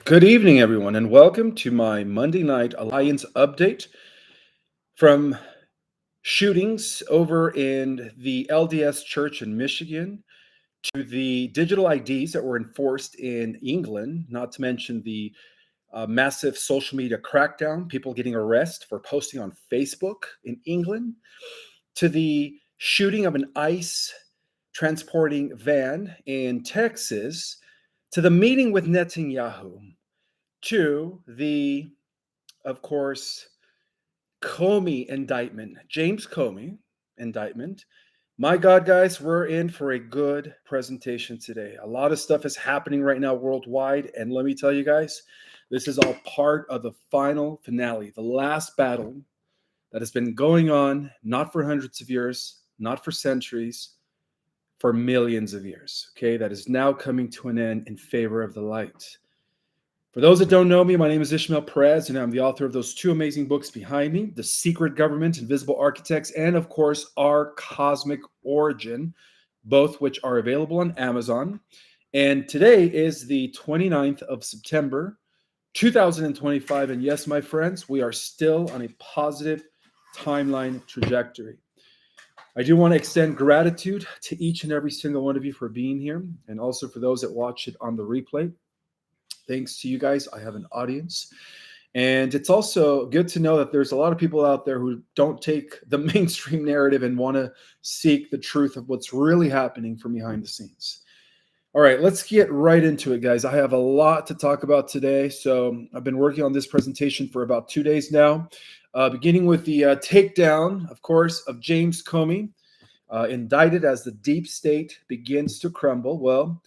Good evening, everyone, and welcome to my Monday night Alliance update from shootings over in the LDS Church in Michigan to the digital IDs that were enforced in England, not to mention the massive social media crackdown, people getting arrested for posting on Facebook in England, to the shooting of an ICE transporting van in Texas, to the meeting with Netanyahu, to the, of course, Comey indictment, James Comey indictment. My God, guys, we're in for a good presentation today. A lot of stuff is happening right now worldwide. And let me tell you guys, this is all part of the final finale, the last battle that has been going on, not for hundreds of years, not for centuries, for millions of years. Okay, that is now coming to an end in favor of the light. For those that don't know me, my name is Ishmael Perez, and I'm the author of those two amazing books behind me, The Secret Government, Invisible Architects, and of course, Our Cosmic Origin, both which are available on Amazon. And today is the 29th of September, 2025. And yes, my friends, we are still on a positive timeline trajectory. I do want to extend gratitude to each and every single one of you for being here, and also for those that watch it on the replay. Thanks to you guys, I have an audience. And it's also good to know that there's a lot of people out there who don't take the mainstream narrative and want to seek the truth of what's really happening from behind the scenes. All right, let's get right into it, guys. I have a lot to talk about today. So I've been working on this presentation for about 2 days now, beginning with the takedown, of course, of James Comey, indicted as the deep state begins to crumble. Well,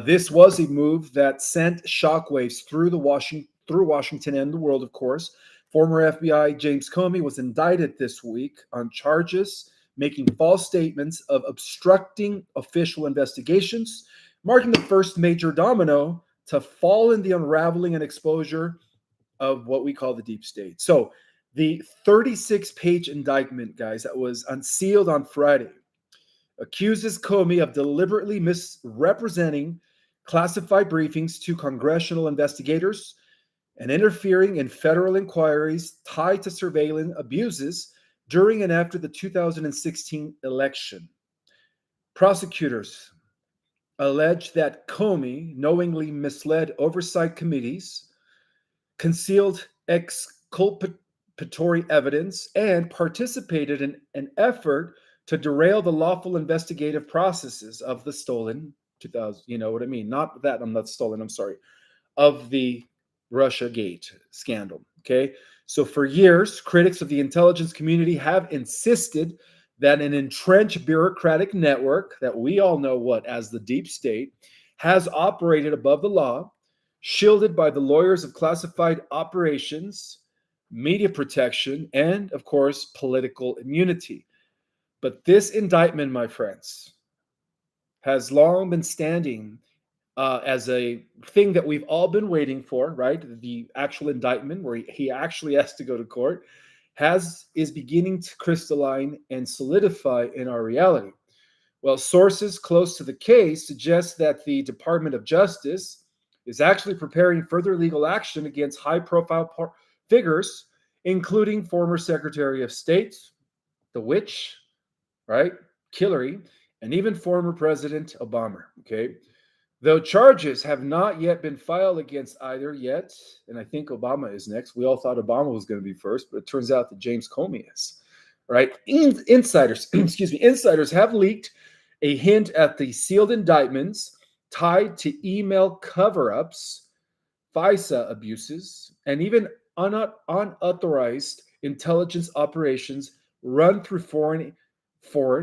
this was a move that sent shockwaves through Washington and the world, of course. Former FBI James Comey was indicted this week on charges making false statements of obstructing official investigations, marking the first major domino to fall in the unraveling and exposure of what we call the deep state. So the 36-page indictment, guys, that was unsealed on Friday, accuses Comey of deliberately misrepresenting classified briefings to congressional investigators and interfering in federal inquiries tied to surveillance abuses during and after the 2016 election. Prosecutors allege that Comey knowingly misled oversight committees, concealed exculpatory evidence, and participated in an effort to derail the lawful investigative processes of the stolen 2000, you know what I mean? Not that I'm not stolen, I'm sorry, of the Russiagate scandal. Okay. So for years, critics of the intelligence community have insisted that an entrenched bureaucratic network that we all know what as the deep state has operated above the law, shielded by the lawyers of classified operations, media protection, and of course, political immunity. But this indictment, my friends, has long been standing as a thing that we've all been waiting for, right? The actual indictment where he actually has to go to court is beginning to crystalline and solidify in our reality. Well, sources close to the case suggest that the Department of Justice is actually preparing further legal action against high-profile figures, including former Secretary of State, the witch, right? Hillary, and even former President Obama, okay? Though charges have not yet been filed against either yet, and I think Obama is next. We all thought Obama was going to be first, but it turns out that James Comey is, right? Insiders, insiders have leaked a hint at the sealed indictments tied to email cover-ups, FISA abuses, and even unauthorized intelligence operations run through foreign,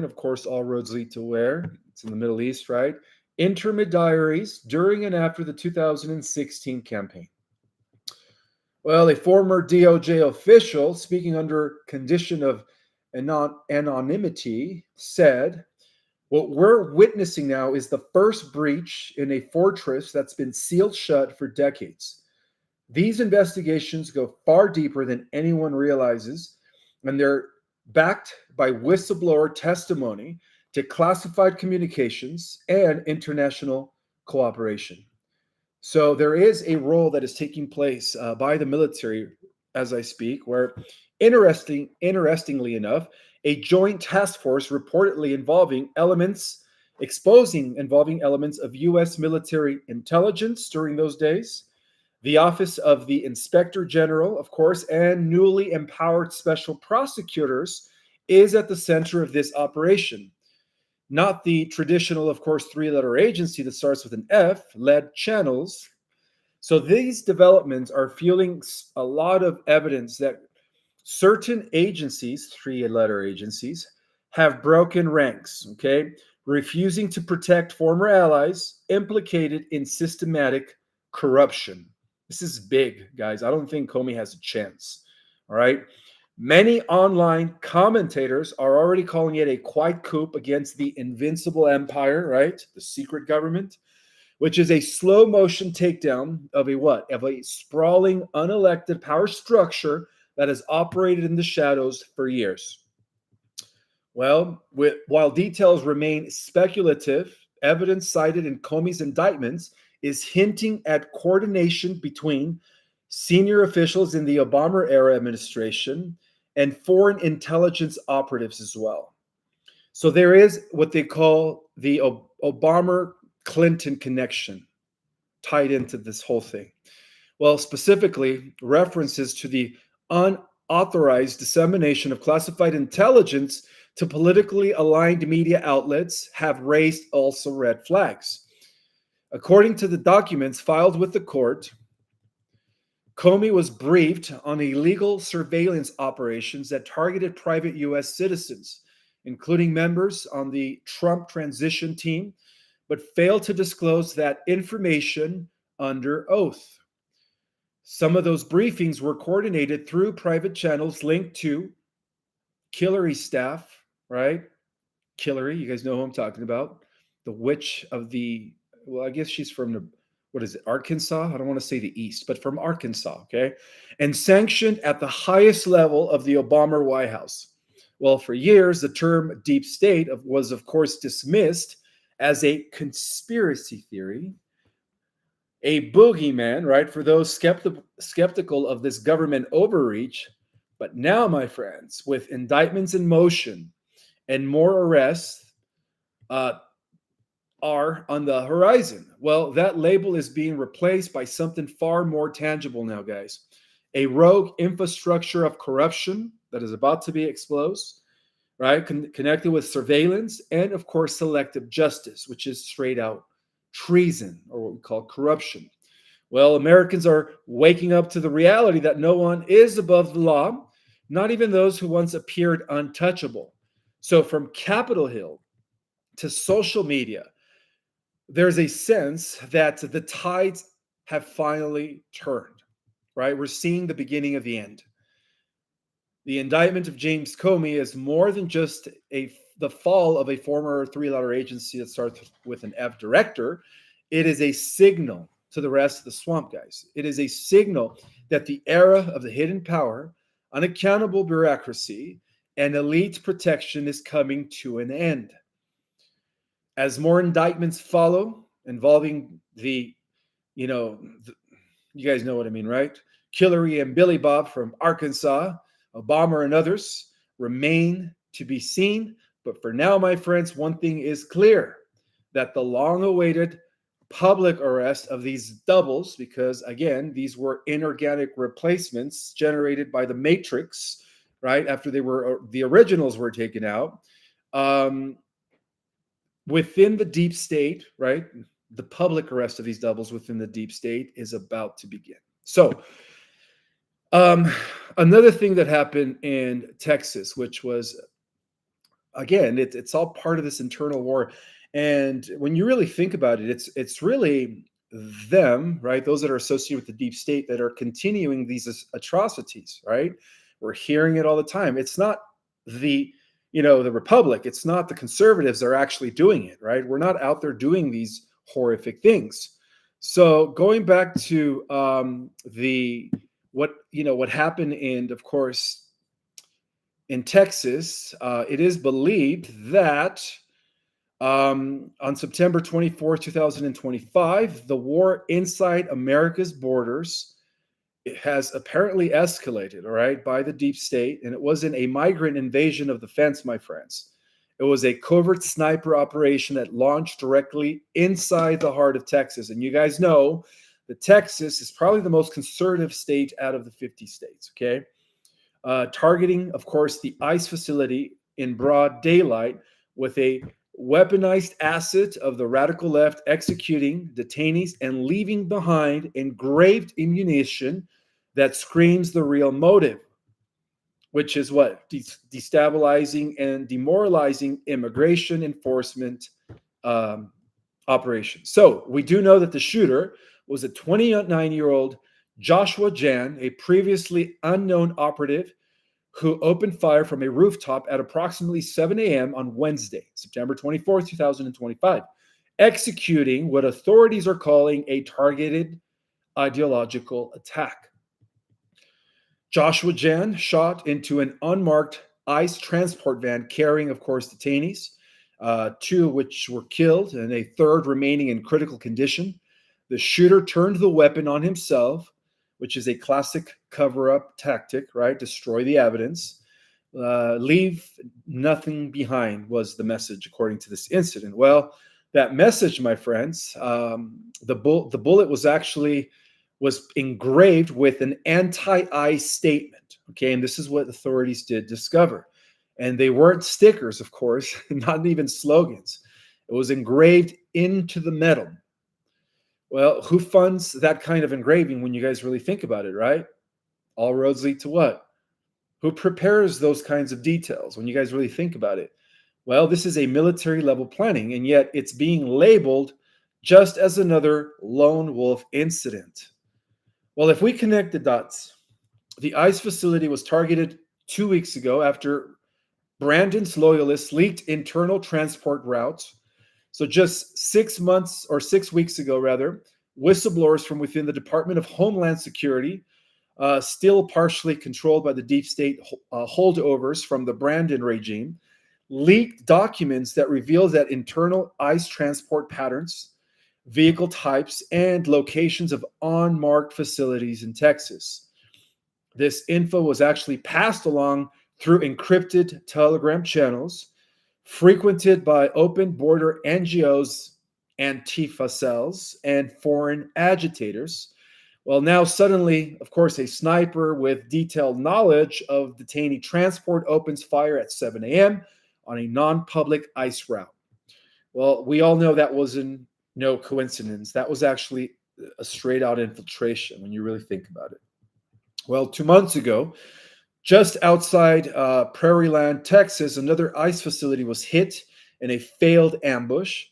of course, all roads lead to where? It's in the Middle East, right? Intermediaries during and after the 2016 campaign. Well, a former DOJ official speaking under condition of anonymity said, what we're witnessing now is the first breach in a fortress that's been sealed shut for decades. These investigations go far deeper than anyone realizes, and they're backed by whistleblower testimony to classified communications and international cooperation. So there is a role that is taking place by the military as I speak, where interestingly enough, a joint task force reportedly involving elements of U.S. military intelligence during those days, the Office of the Inspector General, of course, and newly empowered special prosecutors is at the center of this operation. Not the traditional, of course, three-letter agency that starts with an F, led channels. So these developments are fueling a lot of evidence that certain agencies, three-letter agencies, have broken ranks, okay? Refusing to protect former allies implicated in systematic corruption. This is big, guys. I don't think Comey has a chance, all right? Many online commentators are already calling it a quiet coup against the invincible empire, right? The secret government, which is a slow motion takedown of a what? Of a sprawling, unelected power structure that has operated in the shadows for years. Well, while details remain speculative, evidence cited in Comey's indictments is hinting at coordination between senior officials in the Obama era administration and foreign intelligence operatives as well. So there is what they call the Obama Clinton connection tied into this whole thing. Well, specifically, references to the unauthorized dissemination of classified intelligence to politically aligned media outlets have raised also red flags. According to the documents filed with the court, Comey was briefed on illegal surveillance operations that targeted private U.S. citizens, including members on the Trump transition team, but failed to disclose that information under oath. Some of those briefings were coordinated through private channels linked to Hillary staff, right? Hillary, you guys know who I'm talking about. The witch of the, well, I guess she's from the, what is it, Arkansas? I don't want to say the East, but from Arkansas, okay? And sanctioned at the highest level of the Obama White House. Well, for years, the term deep state was, of course, dismissed as a conspiracy theory, a boogeyman, right, for those skeptical of this government overreach. But now, my friends, with indictments in motion and more arrests are on the horizon, well, that label is being replaced by something far more tangible now, guys. A rogue infrastructure of corruption that is about to be exposed, right, connected with surveillance and, of course, selective justice, which is straight out treason, or what we call corruption. Well, Americans are waking up to the reality that no one is above the law, not even those who once appeared untouchable. So from Capitol Hill to social media, there's a sense that the tides have finally turned, right? We're seeing the beginning of the end. The indictment of James Comey is more than just the fall of a former three-letter agency that starts with an F director. It is a signal to the rest of the swamp, guys. It is a signal that the era of the hidden power, unaccountable bureaucracy, and elite protection is coming to an end. As more indictments follow involving you guys know what I mean, right? Hillary and Billy Bob from Arkansas, Obama and others remain to be seen. But for now, my friends, one thing is clear, that the long-awaited public arrest of these doubles, because again, these were inorganic replacements generated by the Matrix, right? After the originals were taken out, within the deep state, right? The public arrest of these doubles within the deep state is about to begin. So, another thing that happened in Texas, which was, again, it's all part of this internal war. And when you really think about it, it's really them, right? Those that are associated with the deep state that are continuing these atrocities, right? We're hearing it all the time. It's not the Republic. It's not the conservatives that are actually doing it, right? We're not out there doing these horrific things. So going back to what happened, and of course, in Texas, it is believed that On September 24th, 2025, the war inside America's borders, it has apparently escalated, all right, by the deep state. And it wasn't a migrant invasion of the fence, my friends. It was a covert sniper operation that launched directly inside the heart of Texas. And you guys know that Texas is probably the most conservative state out of the 50 states, okay? Targeting, of course, the ICE facility in broad daylight with a weaponized asset of the radical left executing detainees and leaving behind engraved ammunition that screams the real motive, which is what? Destabilizing and demoralizing immigration enforcement um, operations. So we do know that the shooter was a 29-year-old Joshua Jan, a previously unknown operative who opened fire from a rooftop at approximately 7 a.m. on Wednesday, September 24th, 2025, executing what authorities are calling a targeted ideological attack. Joshua Jan shot into an unmarked ICE transport van carrying, of course, detainees, two of which were killed and a third remaining in critical condition. The shooter turned the weapon on himself, which is a classic cover-up tactic, right? Destroy the evidence. Leave nothing behind was the message, according to this incident. Well, that message, my friends, the bullet was engraved with an anti-ICE statement. Okay, and this is what authorities did discover. And they weren't stickers, of course, not even slogans. It was engraved into the metal. Well, who funds that kind of engraving when you guys really think about it, right? All roads lead to what? Who prepares those kinds of details when you guys really think about it? Well, this is a military level planning, and yet it's being labeled just as another lone wolf incident. Well, if we connect the dots, the ICE facility was targeted 2 weeks ago after Brandon's loyalists leaked internal transport routes. So just 6 months or 6 weeks ago, rather, whistleblowers from within the Department of Homeland Security, still partially controlled by the deep state holdovers from the Brandon regime, leaked documents that reveal that internal ICE transport patterns, vehicle types, and locations of unmarked facilities in Texas. This info was actually passed along through encrypted Telegram channels frequented by open border NGOs, Antifa cells, and foreign agitators. Well, now suddenly, of course, a sniper with detailed knowledge of detainee transport opens fire at 7 a.m. on a non-public ICE route. Well, we all know that wasn't no coincidence. That was actually a straight out infiltration when you really think about it. Well, 2 months ago, just outside Prairie Land, Texas, another ICE facility was hit in a failed ambush.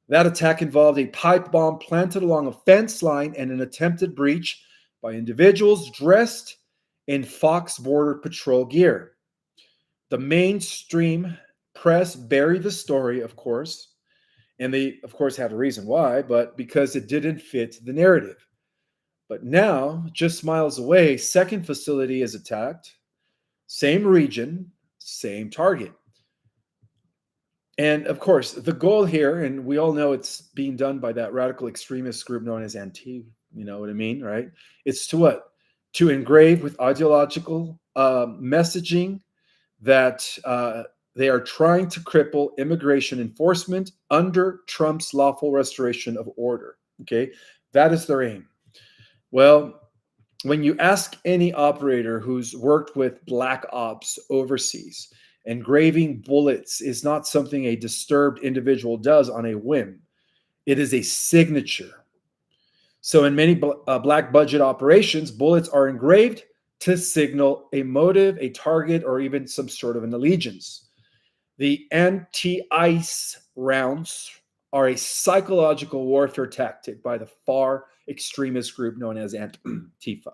That attack involved a pipe bomb planted along a fence line and an attempted breach by individuals dressed in Fox Border Patrol gear. The mainstream press buried the story, of course, and they, of course, had a reason why, but because it didn't fit the narrative. But now, just miles away, second facility is attacked. Same region, same target. And of course, the goal here, and we all know it's being done by that radical extremist group known as Antifa, you know what I mean, right? It's to what? To engrave with ideological messaging that they are trying to cripple immigration enforcement under Trump's lawful restoration of order. Okay, that is their aim. Well, when you ask any operator who's worked with black ops overseas, engraving bullets is not something a disturbed individual does on a whim. It is a signature. So in many black budget operations, bullets are engraved to signal a motive, a target, or even some sort of an allegiance. The anti-ICE rounds are a psychological warfare tactic by the far extremist group known as Antifa.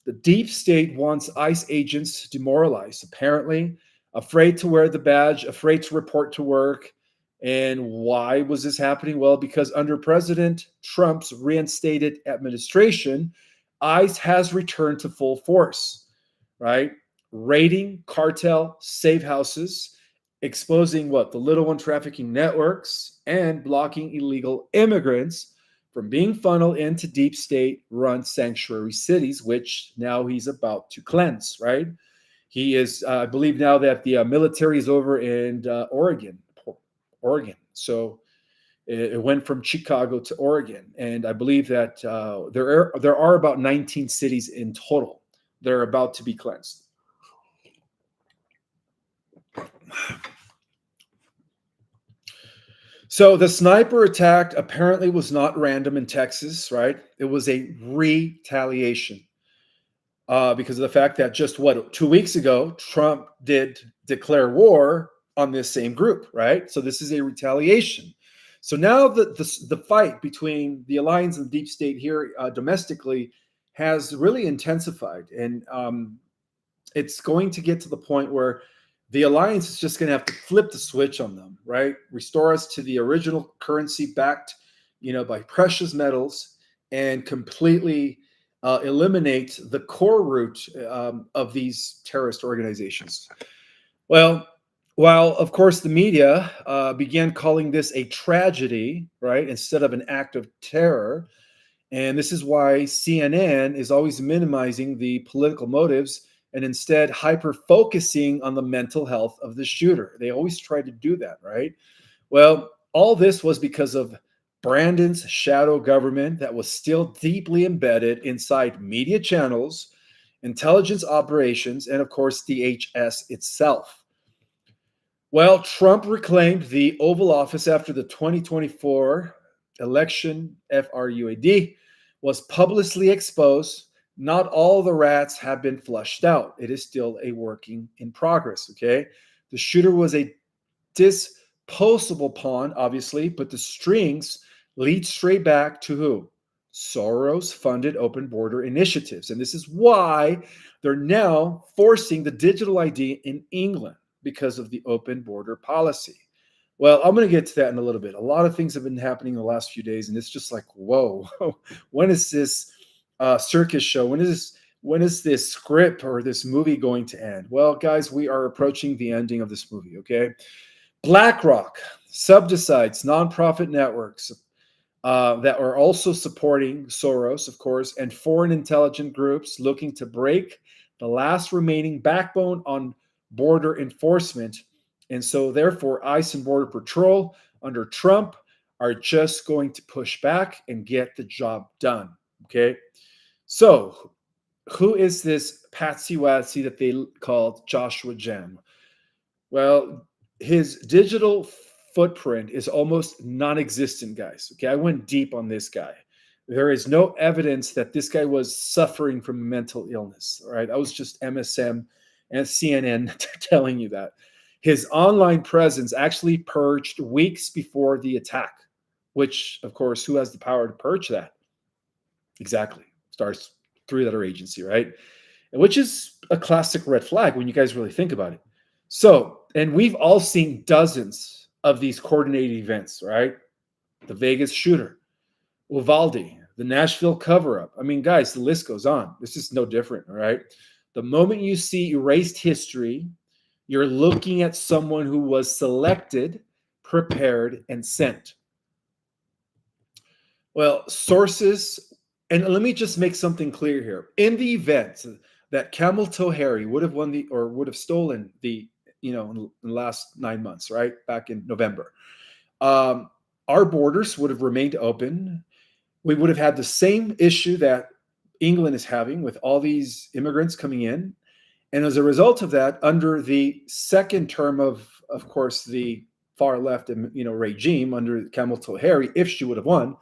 The deep state wants ICE agents demoralized, apparently, afraid to wear the badge, afraid to report to work. And why was this happening? Well, because under President Trump's reinstated administration, ICE has returned to full force, right? Raiding cartel safe houses, exposing what? The little one trafficking networks and blocking illegal immigrants from being funneled into deep state run sanctuary cities, which now he's about to cleanse, right? He is, I believe now that the military is over in Oregon. So it went from Chicago to Oregon, and I believe that there are about 19 cities in total that are about to be cleansed. So the sniper attack apparently was not random in Texas, right? It was a retaliation because of the fact that just 2 weeks ago, Trump did declare war on this same group, right? So this is a retaliation. So now the fight between the alliance and the deep state here domestically has really intensified, and it's going to get to the point where the alliance is just going to have to flip the switch on them, right? Restore us to the original currency backed, by precious metals, and completely eliminate the core root of these terrorist organizations. Well, while of course the media began calling this a tragedy, right, instead of an act of terror, and this is why CNN is always minimizing the political motives and instead hyper focusing on the mental health of the shooter. They always try to do that, right? Well, all this was because of Brandon's shadow government that was still deeply embedded inside media channels, intelligence operations, and of course, DHS itself. Well, Trump reclaimed the Oval Office after the 2024 election, FRUAD, was publicly exposed. Not all the rats have been flushed out. It is still a working in progress, okay? The shooter was a disposable pawn, obviously, but the strings lead straight back to who? Soros-funded open border initiatives. And this is why they're now forcing the digital ID in England because of the open border policy. Well, I'm going to get to that in a little bit. A lot of things have been happening in the last few days, and it's just like, whoa, when is this circus show? When is this script or this movie going to end? Well, guys, we are approaching the ending of this movie, okay? BlackRock, subdecides, nonprofit networks that are also supporting Soros, of course, and foreign intelligence groups looking to break the last remaining backbone on border enforcement. And so, therefore, ICE and Border Patrol under Trump are just going to push back and get the job done. Okay. So, who is this Patsy Watsy that they called Joshua Gem? Well, his digital footprint is almost non-existent, guys. Okay, I went deep on this guy. There is no evidence that this guy was suffering from mental illness. All right, that was just MSM and CNN telling you that. His online presence actually purged weeks before the attack, which, of course, who has the power to purge that? Exactly. Stars three-letter agency, right? Which is a classic red flag when you guys really think about it. So, and we've all seen dozens of these coordinated events, right? The Vegas shooter, Uvalde, the Nashville cover-up. I mean, guys, the list goes on. This is no different, all right? The moment you see erased history, you're looking at someone who was selected, prepared, and sent. Well, sources, and let me just make something clear here. In the event that Camel Toe Harry would have won would have stolen the, in the last 9 months, right? Back in November, our borders would have remained open. We would have had the same issue that England is having with all these immigrants coming in. And as a result of that, under the second term of course, the far left, regime under Camel Toe Harry, if she would have won,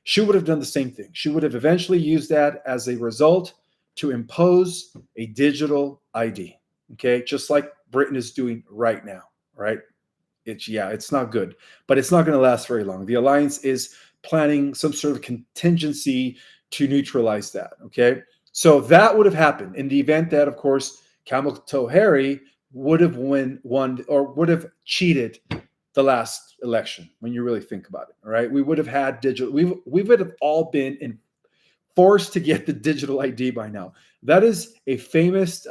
she would have done the same thing. She would have eventually used that as a result to impose a digital ID, okay? Just like Britain is doing right now, right? It's not good, but it's not going to last very long. The alliance is planning some sort of contingency to neutralize that, okay? So that would have happened in the event that, of course, Camel Toe Harry would have won or would have cheated the last election, when you really think about it. All right, we would have had digital. We would have all been forced to get the digital ID by now. That is a famous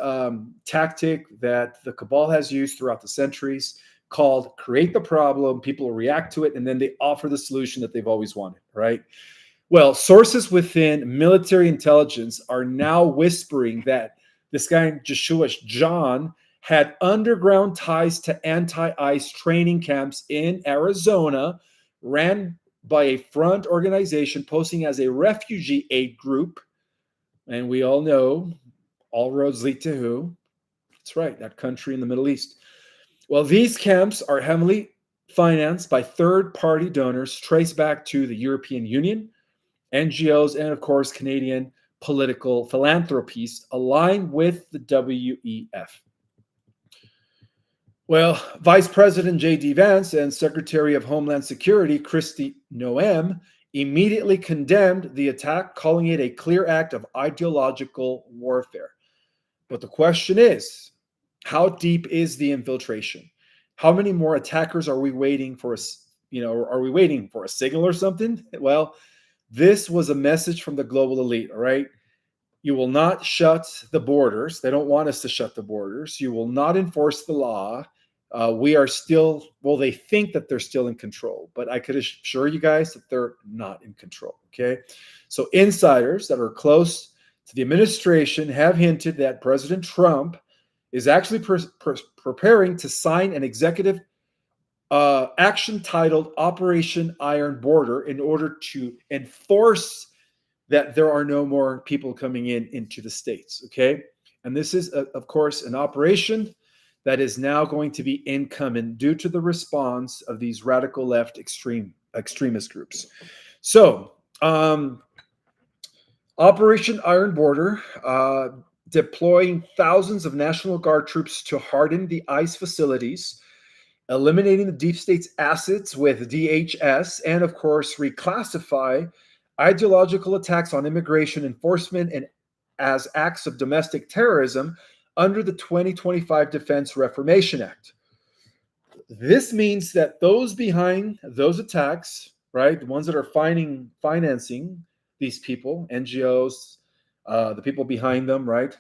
tactic that the cabal has used throughout the centuries, called create the problem, people react to it, and then they offer the solution that they've always wanted, right? Well, sources within military intelligence are now whispering that this guy, Joshua John, had underground ties to anti-ICE training camps in Arizona, ran by a front organization posing as a refugee aid group. And we all know all roads lead to who? That's right, that country in the Middle East. Well, these camps are heavily financed by third-party donors traced back to the European Union, NGOs, and of course, Canadian political philanthropies aligned with the WEF. Well, Vice President J.D. Vance and Secretary of Homeland Security Kristi Noem immediately condemned the attack, calling it a clear act of ideological warfare. But the question is, how deep is the infiltration? How many more attackers are we waiting for? Are we waiting for a signal or something? Well, this was a message from the global elite, all right? You will not shut the borders. They don't want us to shut the borders. You will not enforce the law. We are still, well, they think that they're still in control, but I could assure you guys that they're not in control, okay? So insiders that are close to the administration have hinted that President Trump is actually preparing to sign an executive action titled Operation Iron Border in order to enforce that there are no more people coming into the states, okay? And this is, of course, an operation that is now going to be incoming due to the response of these radical left extremist groups. So, Operation Iron Border, deploying thousands of National Guard troops to harden the ICE facilities, eliminating the deep state's assets with DHS, and of course, reclassify ideological attacks on immigration enforcement and as acts of domestic terrorism under the 2025 Defense Reformation Act. This means that those behind those attacks, right, the ones that are financing these people, NGOs, the people behind them, right,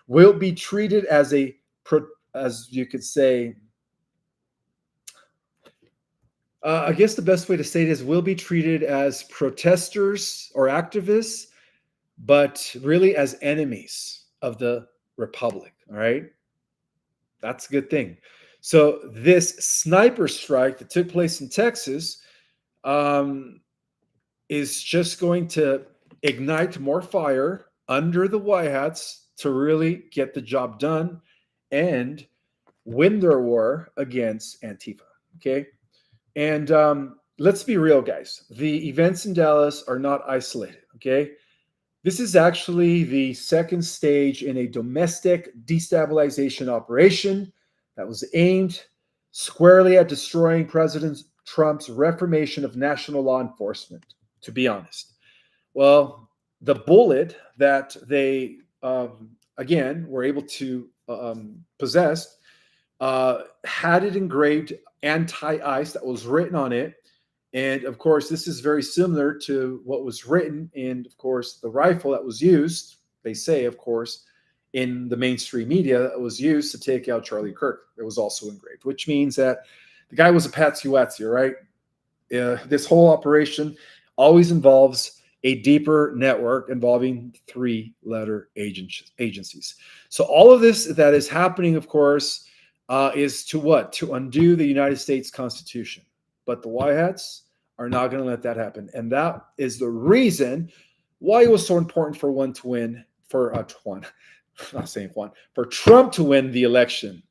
will be treated as as you could say, I guess the best way to say it is will be treated as protesters or activists, but really as enemies of the republic. All right. That's a good thing. So this sniper strike that took place in Texas is just going to ignite more fire under the White Hats to really get the job done and win their war against Antifa. Okay. And let's be real, guys. The events in Dallas are not isolated, okay? This is actually the second stage in a domestic destabilization operation that was aimed squarely at destroying President Trump's reformation of national law enforcement, to be honest. Well, the bullet that they, again, were able to possess had it engraved anti-ICE that was written on it. And of course, this is very similar to what was written in, of course, the rifle that was used, they say, of course, in the mainstream media that was used to take out Charlie Kirk. It was also engraved, which means that the guy was a patsy-watsy, right? This whole operation always involves a deeper network involving three-letter agencies. So all of this that is happening, of course, is to what? To undo the United States Constitution. But the White Hats are not going to let that happen. And that is the reason why it was so important for Trump to win the election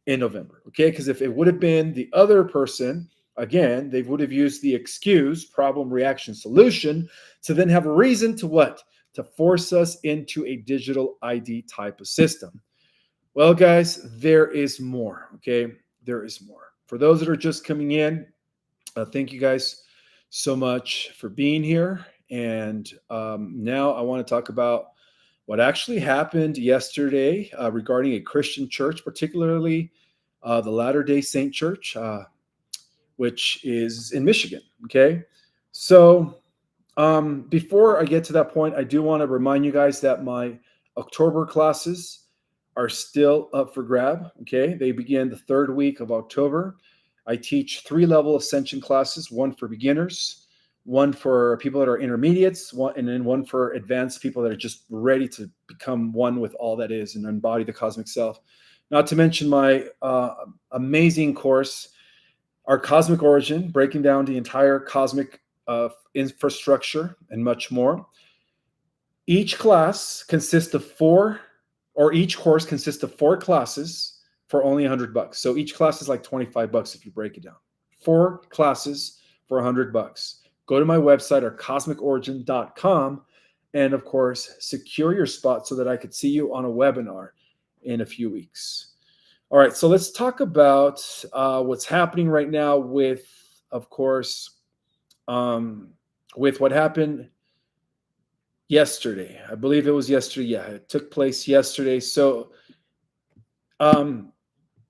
in November. Okay, because if it would have been the other person, again, they would have used the excuse, problem, reaction, solution, to then have a reason to what? To force us into a digital ID type of system. Well, guys, there is more, okay? There is more. For those that are just coming in, thank you guys so much for being here. And now I want to talk about what actually happened yesterday regarding a Christian church, particularly the Latter-day Saint Church, which is in Michigan, okay? So before I get to that point, I do want to remind you guys that my October classes are still up for grab. Okay, they begin the third week of October. I teach 3-level Ascension classes, one for beginners, one for people that are intermediates, and then one for advanced people that are just ready to become one with all that is and embody the cosmic self. Not to mention my amazing course, our cosmic origin, breaking down the entire cosmic infrastructure and much more. Each class consists of each course consists of 4 classes for only $100. So each class is like $25 if you break it down. 4 classes for $100. Go to my website or cosmicorigin.com and of course secure your spot so that I could see you on a webinar in a few weeks. All right, so let's talk about what's happening right now with, of course, with what happened yesterday. I believe it was yesterday. Yeah, it took place yesterday. So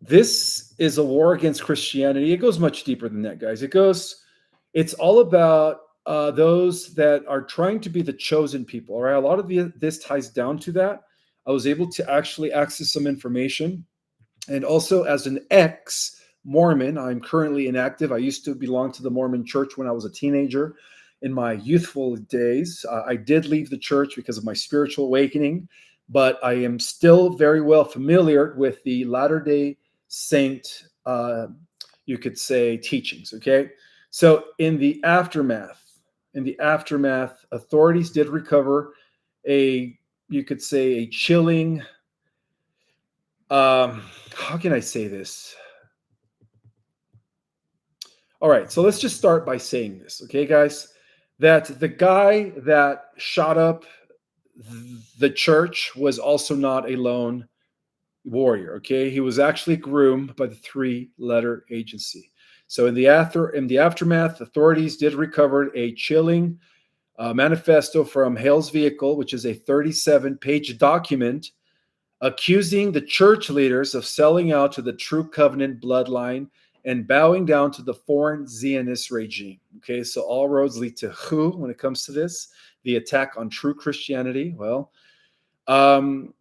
this is a war against Christianity. It goes much deeper than that, guys. It's all about those that are trying to be the chosen people. All right, a lot of this ties down to that. I was able to actually access some information. And also, as an ex-Mormon, I'm currently inactive. I used to belong to the Mormon church when I was a teenager. In my youthful days, I did leave the church because of my spiritual awakening, but I am still very well familiar with the Latter-day Saint, you could say, teachings, okay? So in the aftermath, authorities did recover you could say, a chilling, how can I say this? All right, so let's just start by saying this, okay, guys? That the guy that shot up the church was also not a lone warrior, okay? He was actually groomed by the 3-letter agency. So in the aftermath, authorities did recover a chilling manifesto from Hale's vehicle, which is a 37-page document accusing the church leaders of selling out to the True Covenant bloodline and bowing down to the foreign Zionist regime. Okay, so all roads lead to who when it comes to this? The attack on true Christianity. Well,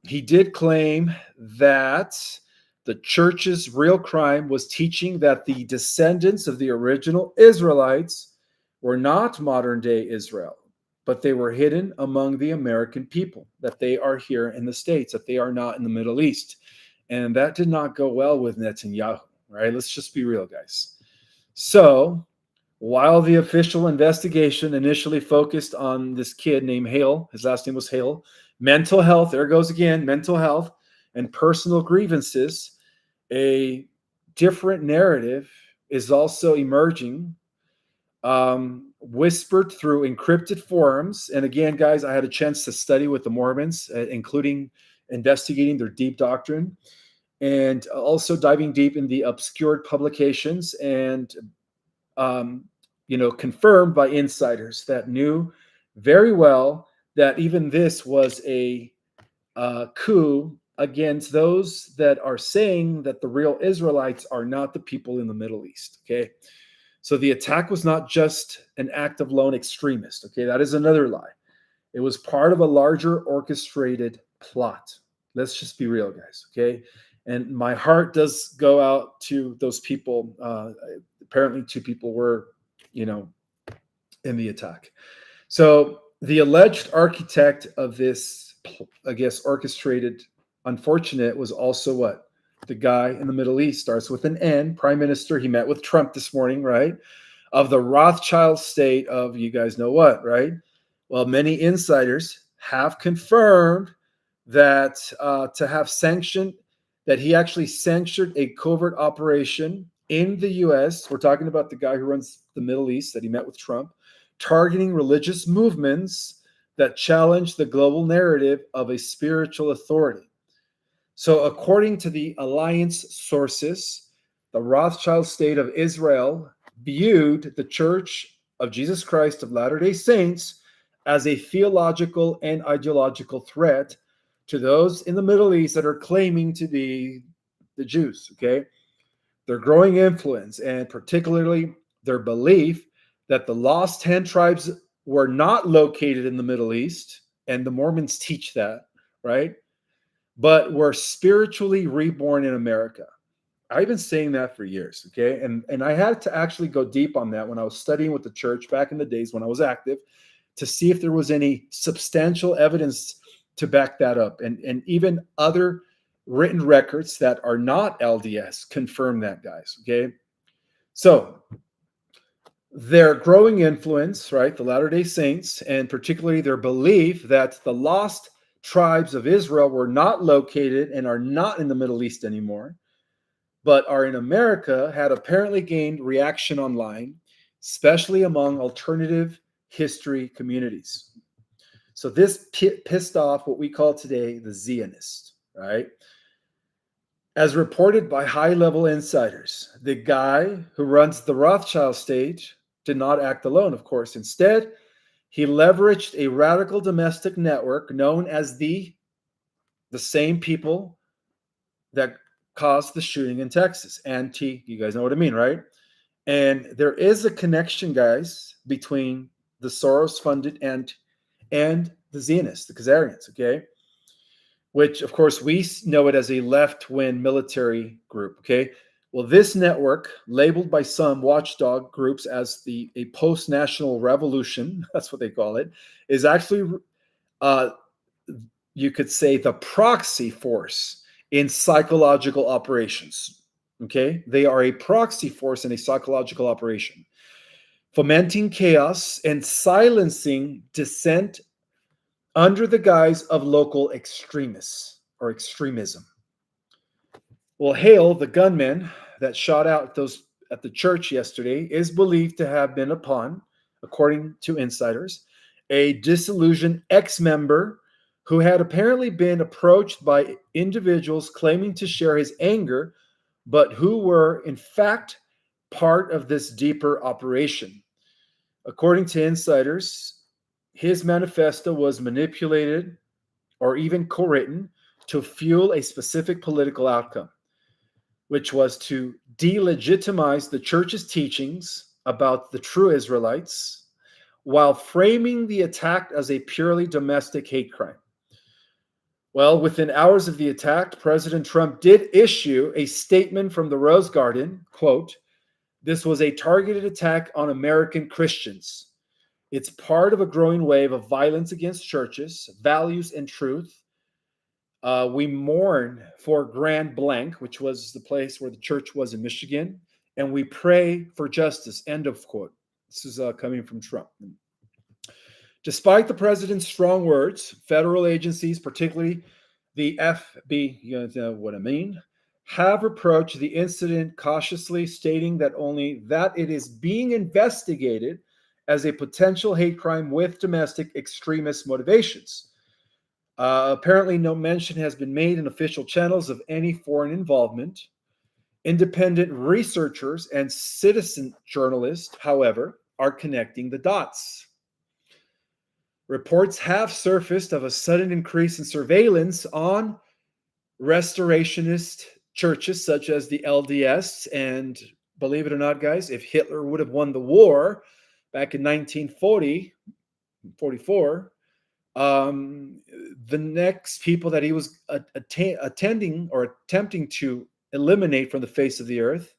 he did claim that the church's real crime was teaching that the descendants of the original Israelites were not modern-day Israel, but they were hidden among the American people, that they are here in the States, that they are not in the Middle East. And that did not go well with Netanyahu, right? Let's just be real, guys. So while the official investigation initially focused on this kid named Hale, his last name was Hale, mental health, there goes again, mental health and personal grievances, a different narrative is also emerging, whispered through encrypted forums. And again, guys, I had a chance to study with the Mormons, including investigating their deep doctrine and also diving deep in the obscured publications and, confirmed by insiders that knew very well that even this was a coup against those that are saying that the real Israelites are not the people in the Middle East. Okay. So the attack was not just an act of lone extremist. Okay. That is another lie. It was part of a larger orchestrated plot. Let's just be real, guys. Okay. And my heart does go out to those people. Apparently 2 people were, in the attack. So the alleged architect of this, I guess, orchestrated unfortunate was also what? The guy in the Middle East, starts with an N, prime minister. He met with Trump this morning, right? Of the Rothschild state of you guys know what, right? Well, many insiders have confirmed that that he actually sanctioned a covert operation in the U.S. We're talking about the guy who runs the Middle East that he met with Trump, targeting religious movements that challenge the global narrative of a spiritual authority. So according to the Alliance sources, the Rothschild state of Israel viewed the Church of Jesus Christ of Latter-day Saints as a theological and ideological threat to those in the Middle East that are claiming to be the Jews, okay? Their growing influence and particularly their belief that the lost 10 tribes were not located in the Middle East, and the Mormons teach that, right? but were spiritually reborn in America. I've been saying that for years, okay? And I had to actually go deep on that when I was studying with the church back in the days when I was active to see if there was any substantial evidence to back that up. And even other written records that are not LDS confirm that, guys, okay? So their growing influence, right, the Latter-day Saints, and particularly their belief that the lost tribes of Israel were not located and are not in the Middle East anymore, but are in America, had apparently gained reaction online, especially among alternative history communities. So this pissed off what we call today the Zionists, right? As reported by high-level insiders, the guy who runs the Rothschild stage did not act alone, of course. Instead, he leveraged a radical domestic network known as the same people that caused the shooting in Texas. You guys know what I mean, right? And there is a connection, guys, between the Soros-funded and the Zionists, the Khazarians, okay? Which, of course, we know it as a left-wing military group, okay? Well, this network, labeled by some watchdog groups as a post-national revolution, that's what they call it, is actually, you could say, the proxy force in psychological operations, okay? They are a proxy force in a psychological operation, fomenting chaos and silencing dissent under the guise of local extremists or extremism. Well, Hale, the gunman that shot out at the church yesterday, is believed to have been according to insiders, a disillusioned ex-member who had apparently been approached by individuals claiming to share his anger, but who were, in fact, part of this deeper operation. According to insiders, his manifesto was manipulated or even co-written to fuel a specific political outcome, which was to delegitimize the church's teachings about the true Israelites while framing the attack as a purely domestic hate crime. Well, within hours of the attack, President Trump did issue a statement from the Rose Garden, quote, "This was a targeted attack on American Christians. It's part of a growing wave of violence against churches, values, and truth. We mourn for Grand Blanc, which was the place where the church was in Michigan, and we pray for justice," end of quote. This is coming from Trump. Despite the president's strong words, federal agencies, particularly the FB, you know what I mean, have approached the incident cautiously, stating that only that it is being investigated as a potential hate crime with domestic extremist motivations. Apparently, no mention has been made in official channels of any foreign involvement. Independent researchers and citizen journalists, however, are connecting the dots. Reports have surfaced of a sudden increase in surveillance on restorationist churches such as the LDS. And believe it or not, guys, if Hitler would have won the war back in 1944, the next people that he was attending or attempting to eliminate from the face of the earth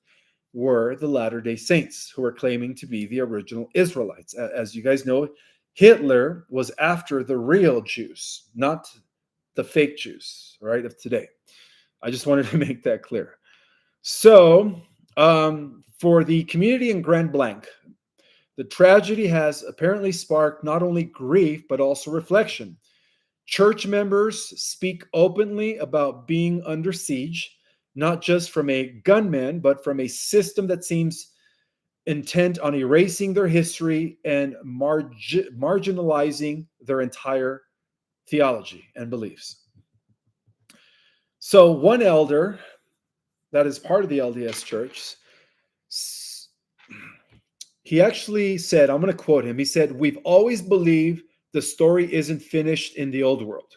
were the Latter-day Saints, who were claiming to be the original Israelites. As you guys know, Hitler was after the real Jews, not the fake Jews, right, of today. I just wanted to make that clear. So, for the community in Grand Blanc, the tragedy has apparently sparked not only grief, but also reflection. Church members speak openly about being under siege, not just from a gunman, but from a system that seems intent on erasing their history and marginalizing their entire theology and beliefs. So one elder that is part of the LDS Church, he actually said, I'm going to quote him, he said, "We've always believed the story isn't finished in the old world,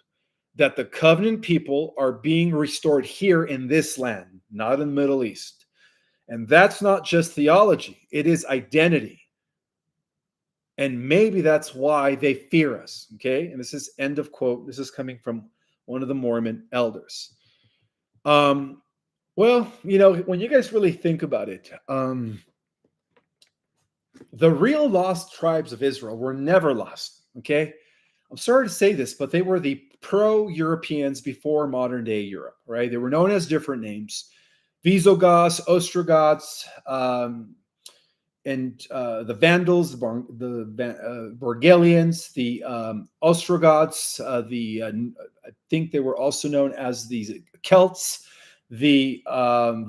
that the covenant people are being restored here in this land, not in the Middle East. And that's not just theology, it is identity. And maybe that's why they fear us." Okay. And this is end of quote. This is coming from one of the Mormon elders. Well, when you guys really think about it, the real lost tribes of Israel were never lost, okay? I'm sorry to say this, but they were the pro-Europeans before modern day Europe, right? They were known as different names. Visigoths, Ostrogoths, and the Vandals, the Borgelians, the Ostrogoths, I think they were also known as the Celts, the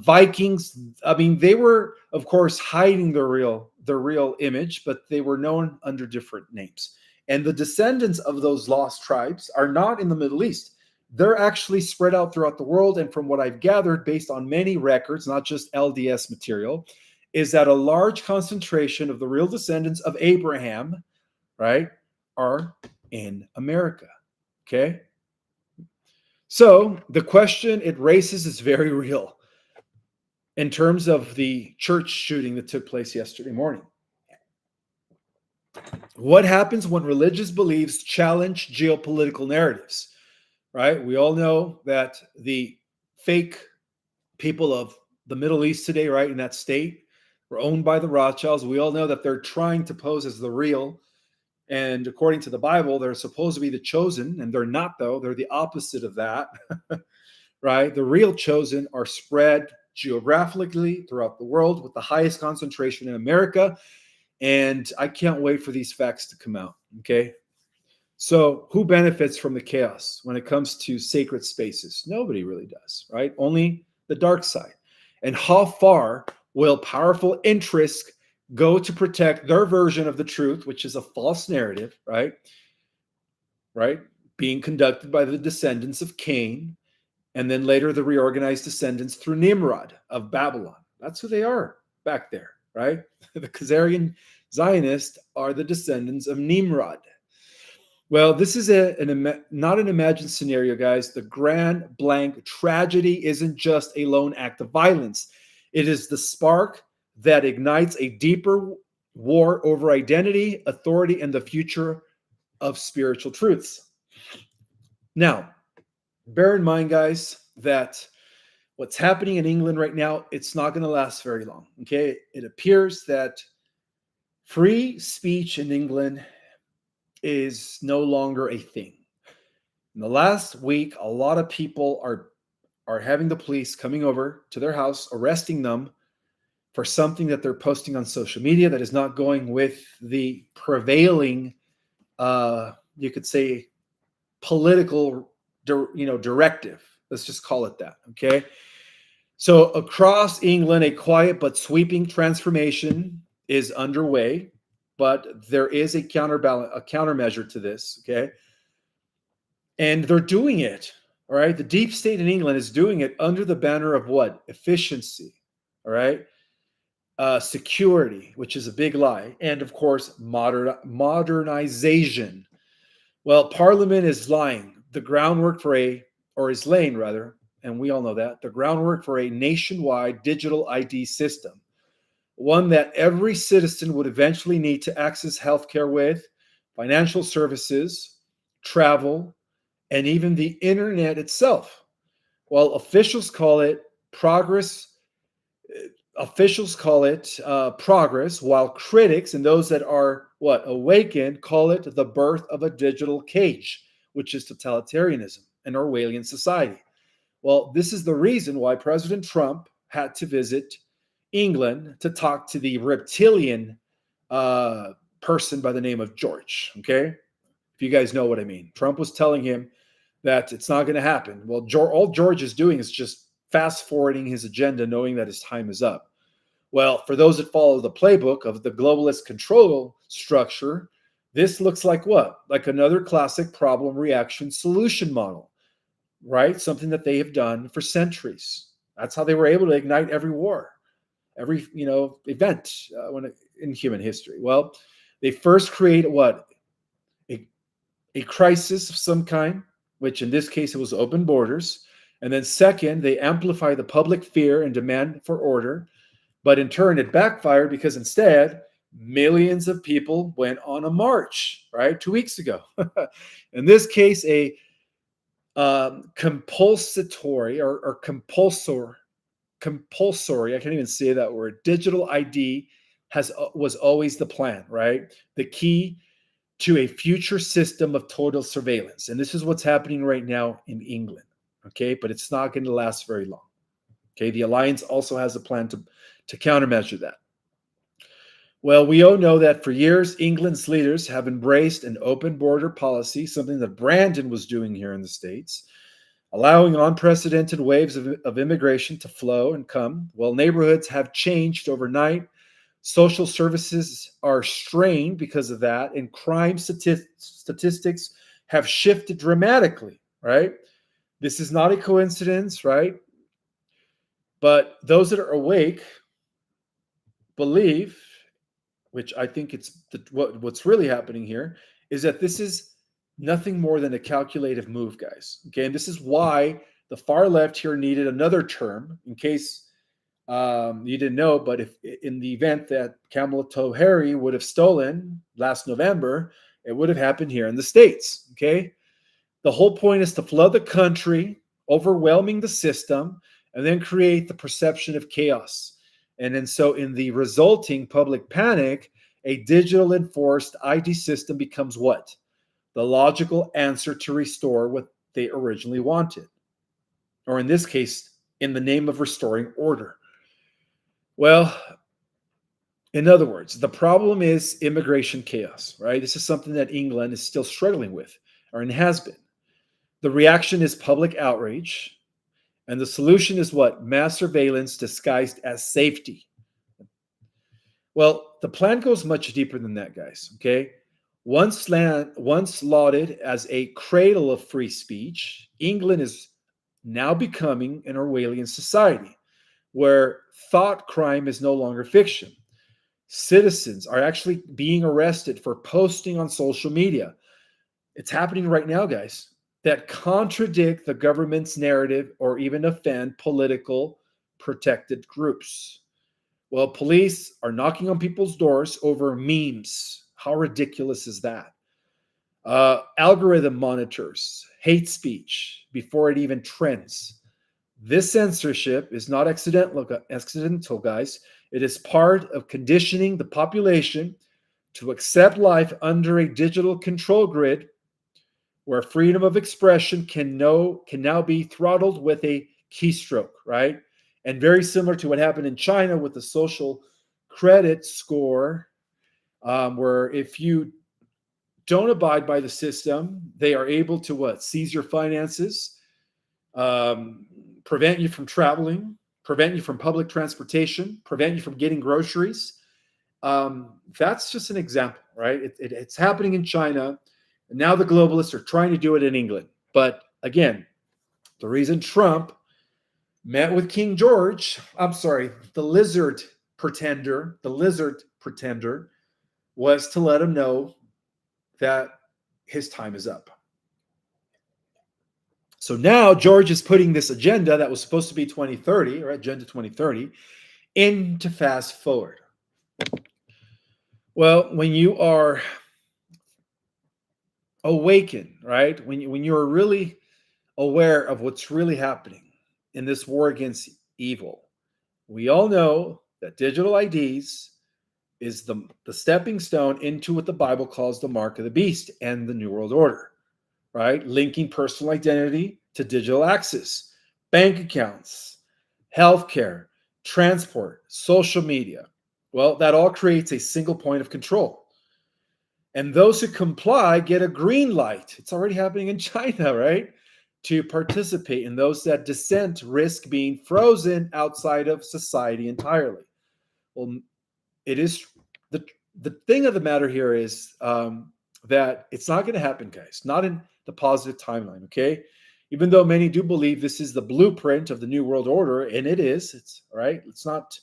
Vikings. I mean, they were, of course, hiding their real image, but they were known under different names. And the descendants of those lost tribes are not in the Middle East. They're actually spread out throughout the world. And from what I've gathered, based on many records, not just LDS material, is that a large concentration of the real descendants of Abraham, right, are in America. Okay? So the question it raises is very real in terms of the church shooting that took place yesterday morning. What happens when religious beliefs challenge geopolitical narratives, right? We all know that the fake people of the Middle East today, right, in that state, were owned by the Rothschilds. We all know that they're trying to pose as the real. And according to the Bible, they're supposed to be the chosen, and they're not, though. They're the opposite of that, right? The real chosen are spread geographically throughout the world, with the highest concentration in America. And I can't wait for these facts to come out, okay? So who benefits from the chaos when it comes to sacred spaces? Nobody really does, right? Only the dark side. And how far will powerful interests go to protect their version of the truth, which is a false narrative, right? Right? Being conducted by the descendants of Cain, and then later the reorganized descendants through Nimrod of Babylon. That's who they are back there, right? The Khazarian Zionists are the descendants of Nimrod. Well, this is not an imagined scenario, guys. The Grand Blank tragedy isn't just a lone act of violence. It is the spark that ignites a deeper war over identity, authority, and the future of spiritual truths. Now, bear in mind, guys, that what's happening in England right now, it's not going to last very long, okay? It appears that free speech in England is no longer a thing. In the last week, a lot of people are having the police coming over to their house, arresting them for something that they're posting on social media that is not going with the prevailing, you could say, political, directive. Let's just call it that, okay? So across England, a quiet but sweeping transformation is underway, but there is a countermeasure to this, okay? And they're doing it, all right? The deep state in England is doing it under the banner of what? Efficiency, all right? Security, which is a big lie, and of course, modernization. Well, Parliament is lying. The groundwork is laying rather, and we all know that, the groundwork for a nationwide digital ID system, one that every citizen would eventually need to access healthcare with, financial services, travel, and even the internet itself. While officials call it progress, while critics and those that are awakened call it the birth of a digital cage, which is totalitarianism and Orwellian society. Well, this is the reason why President Trump had to visit England to talk to the reptilian person by the name of George. Okay, if you guys know what I mean. Trump was telling him that it's not going to happen. Well, all George is doing is just fast forwarding his agenda, knowing that his time is up. Well, for those that follow the playbook of the globalist control structure, this looks like what? Like another classic problem reaction solution model, right? Something that they have done for centuries. That's how they were able to ignite every war, every event in human history. Well, they first create what? A crisis of some kind, which in this case it was open borders. And then second, they amplify the public fear and demand for order. But in turn, it backfired because instead, millions of people went on a march, right? 2 weeks ago. In this case, a compulsory or compulsory, I can't even say that word, digital ID was always the plan, right? The key to a future system of total surveillance. And this is what's happening right now in England, okay? But it's not going to last very long, okay? The alliance also has a plan to countermeasure that. Well, we all know that for years, England's leaders have embraced an open border policy, something that Brandon was doing here in the States, allowing unprecedented waves of immigration to flow and come. Well, neighborhoods have changed overnight. Social services are strained because of that, and crime statistics have shifted dramatically, right? This is not a coincidence, right? But those that are awake believe, which I think it's what's really happening here, is that this is nothing more than a calculative move, guys. Okay, and this is why the far left here needed another term in case you didn't know, but if in the event that Kamala Harris would have stolen last November, it would have happened here in the States. Okay. The whole point is to flood the country, overwhelming the system, and then create the perception of chaos. And then so in the resulting public panic, a digital enforced ID system becomes what? The logical answer to restore what they originally wanted. Or in this case, in the name of restoring order. Well, in other words, the problem is immigration chaos, right? This is something that England is still struggling with, or and has been. The reaction is public outrage, and the solution is what? Mass surveillance disguised as safety. Well, the plan goes much deeper than that, guys, okay? Once lauded as a cradle of free speech, England is now becoming an Orwellian society where thought crime is no longer fiction. Citizens are actually being arrested for posting on social media. It's happening right now, guys, that contradict the government's narrative or even offend political protected groups. Well, police are knocking on people's doors over memes. How ridiculous is that? Algorithm monitors hate speech before it even trends. This censorship is not accidental, guys. It is part of conditioning the population to accept life under a digital control grid where freedom of expression can now be throttled with a keystroke, right? And very similar to what happened in China with the social credit score, where if you don't abide by the system, they are able to what? Seize your finances, prevent you from traveling, prevent you from public transportation, prevent you from getting groceries. That's just an example, right? It's happening in China. And now the globalists are trying to do it in England. But again, the reason Trump met with King George, the lizard pretender, was to let him know that his time is up. So now George is putting this agenda that was supposed to be 2030, right, Agenda 2030, into fast forward. Well, when you are awakened, right, when you're really aware of what's really happening in this war against evil, we all know that digital IDs is the stepping stone into what the Bible calls the mark of the beast and the New World Order, right? Linking personal identity to digital access, bank accounts, healthcare, transport, social media. Well, that all creates a single point of control. And those who comply get a green light. It's already happening in China, right? To participate, and those that dissent risk being frozen outside of society entirely. Well, it is the thing of the matter here is that it's not going to happen, guys. Not in the positive timeline, okay? Even though many do believe this is the blueprint of the New World Order, and it is. It's right. Let's not,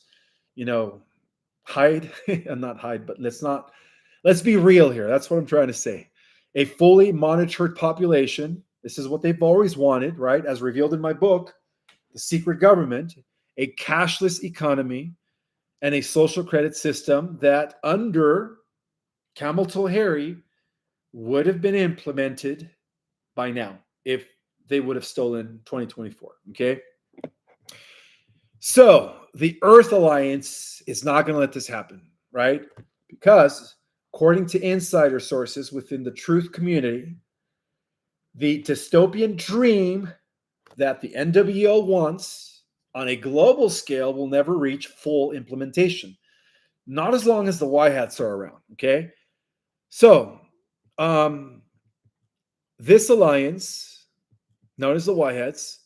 hide and not hide, but let's be real here. That's what I'm trying to say. A fully monitored population. This is what they've always wanted, right? As revealed in my book, The Secret Government, a cashless economy, and a social credit system that under Kamala Harris would have been implemented by now if they would have stolen 2024. Okay. So the Earth Alliance is not going to let this happen, right? Because according to insider sources within the truth community, the dystopian dream that the NWO wants on a global scale will never reach full implementation. Not as long as the Y hats are around. Okay. So, this alliance, known as the Y hats,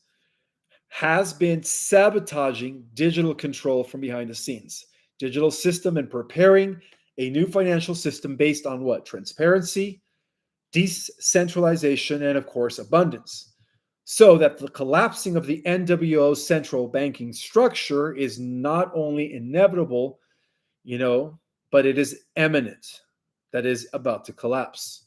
has been sabotaging digital control from behind the scenes, digital system, and preparing a new financial system based on what? Transparency, decentralization, and of course, abundance. So that the collapsing of the NWO's central banking structure is not only inevitable, but it is imminent, that is about to collapse.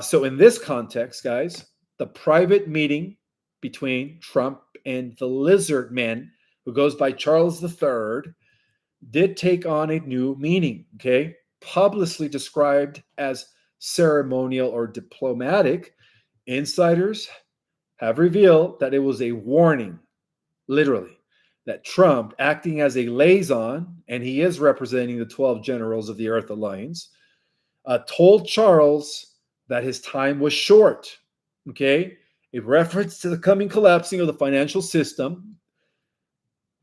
So in this context, guys, the private meeting between Trump and the lizard man, who goes by Charles III, did take on a new meaning, okay? Publicly described as ceremonial or diplomatic, insiders have revealed that it was a warning, literally, that Trump, acting as a liaison, and he is representing the 12 generals of the Earth Alliance, told Charles that his time was short, okay? A reference to the coming collapsing of the financial system,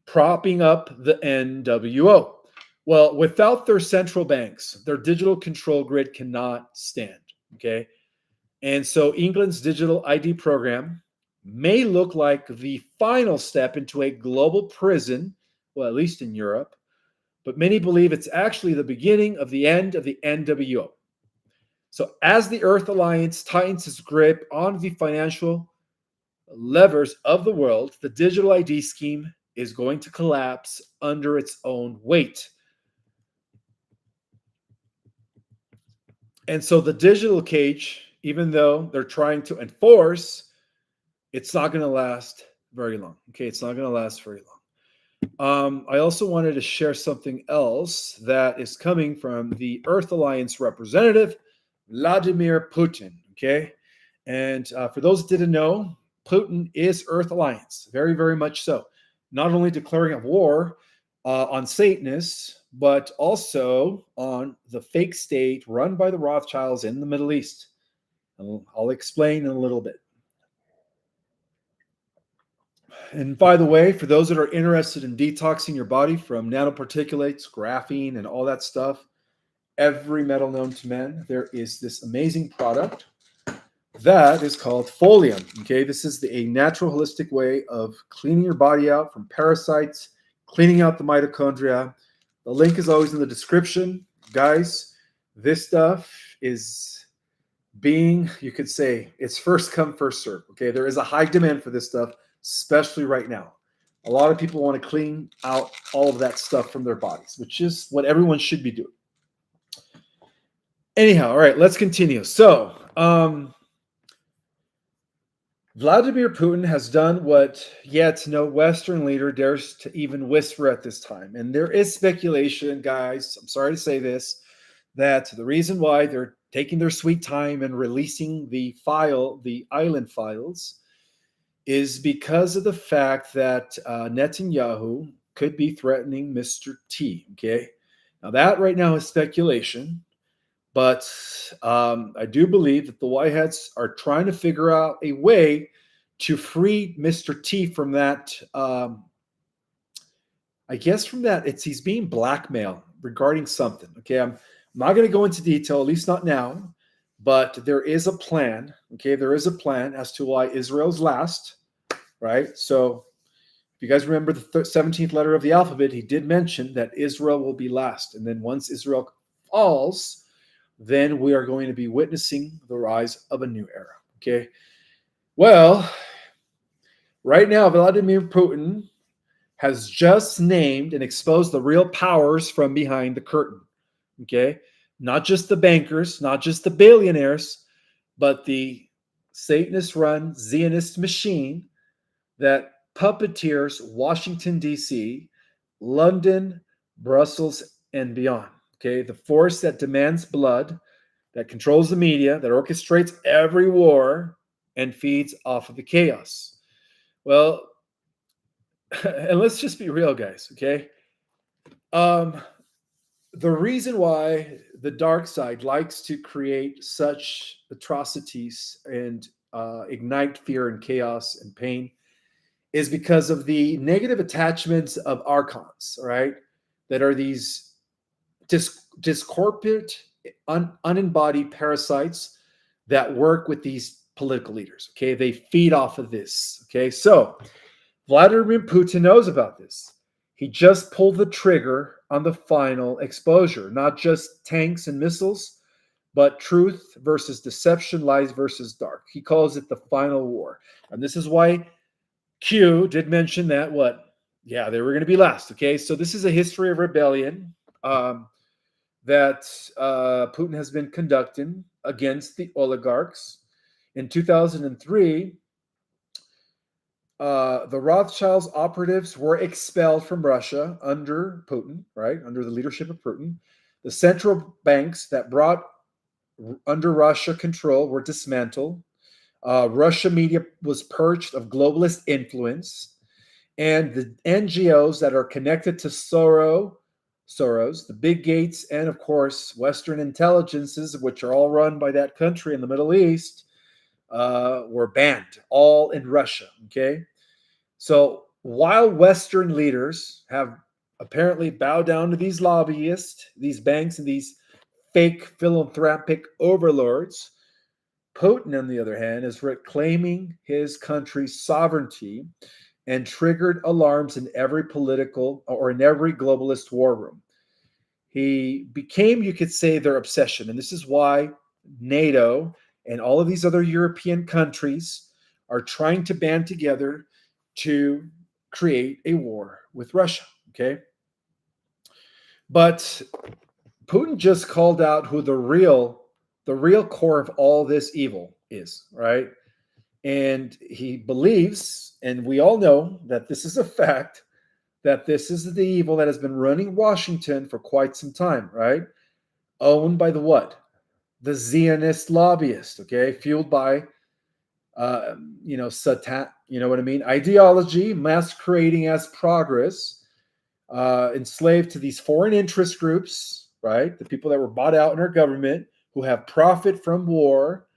propping up the NWO. Well, without their central banks, their digital control grid cannot stand, okay? And so England's digital ID program may look like the final step into a global prison, well, at least in Europe, but many believe it's actually the beginning of the end of the NWO. So as the Earth Alliance tightens its grip on the financial levers of the world, the digital ID scheme is going to collapse under its own weight. And so the digital cage, even though they're trying to enforce, it's not going to last very long. Okay, it's not going to last very long. I also wanted to share something else that is coming from the Earth Alliance representative, Vladimir Putin. Okay, and for those that didn't know, Putin is Earth Alliance, very, very much so. Not only declaring a war on Satanists, but also on the fake state run by the Rothschilds in the Middle East. I'll explain in a little bit. And by the way, for those that are interested in detoxing your body from nanoparticulates, graphene, and all that stuff, every metal known to man, there is this amazing product that is called Folium. Okay, this is a natural, holistic way of cleaning your body out from parasites, cleaning out the mitochondria. The link is always in the description. Guys, this stuff is being, you could say, it's first come, first serve. Okay, there is a high demand for this stuff, especially right now. A lot of people want to clean out all of that stuff from their bodies, which is what everyone should be doing. Anyhow, all right, let's continue. So, Vladimir Putin has done what yet no Western leader dares to even whisper at this time. And there is speculation, guys, I'm sorry to say this, that the reason why they're taking their sweet time and releasing the island files, is because of the fact that Netanyahu could be threatening Mr. T. Okay, now that right now is speculation, but I do believe that the White Hats are trying to figure out a way to free Mr. T from that. I guess from that, he's being blackmailed regarding something. Okay, I'm not going to go into detail, at least not now, but there is a plan. Okay, there is a plan as to why Israel's last, right? So if you guys remember the 17th letter of the alphabet, he did mention that Israel will be last. And then once Israel falls, then we are going to be witnessing the rise of a new era. Okay, well, right now, Vladimir Putin has just named and exposed the real powers from behind the curtain. Okay, not just the bankers, not just the billionaires, but the Satanist-run Zionist machine that puppeteers Washington, D.C., London, Brussels, and beyond. Okay, the force that demands blood, that controls the media, that orchestrates every war, and feeds off of the chaos. Well, and let's just be real, guys, okay? Um, the reason why the dark side likes to create such atrocities and ignite fear and chaos and pain is because of the negative attachments of archons, right? That are these discorporate, unembodied parasites that work with these political leaders. Okay, they feed off of this. Okay, so Vladimir Putin knows about this. He just pulled the trigger on the final exposure, not just tanks and missiles, but truth versus deception, lies versus dark. He calls it the final war. And this is why Q did mention that what? Yeah, they were going to be last. Okay, so this is a history of rebellion that Putin has been conducting against the oligarchs. In 2003, the Rothschilds operatives were expelled from Russia under Putin, right? Under the leadership of Putin. The central banks that brought under Russia control were dismantled. Russia media was purged of globalist influence. And the NGOs that are connected to Soros, the big gates, and of course, Western intelligences, which are all run by that country in the Middle East, were banned, all in Russia. Okay. So while Western leaders have apparently bowed down to these lobbyists, these banks, and these fake philanthropic overlords, Putin, on the other hand, is reclaiming his country's sovereignty and triggered alarms in every political or in every globalist war room. He became, you could say, their obsession. And this is why NATO and all of these other European countries are trying to band together to create a war with Russia. Okay. But Putin just called out who the real core of all this evil is, right? And he believes, and we all know that this is a fact, that this is the evil that has been running Washington for quite some time, right? Owned by the what? The Zionist lobbyist, okay? Fueled by, satan, you know what I mean? Ideology masquerading as progress, enslaved to these foreign interest groups, right? The people that were bought out in our government who have profit from war,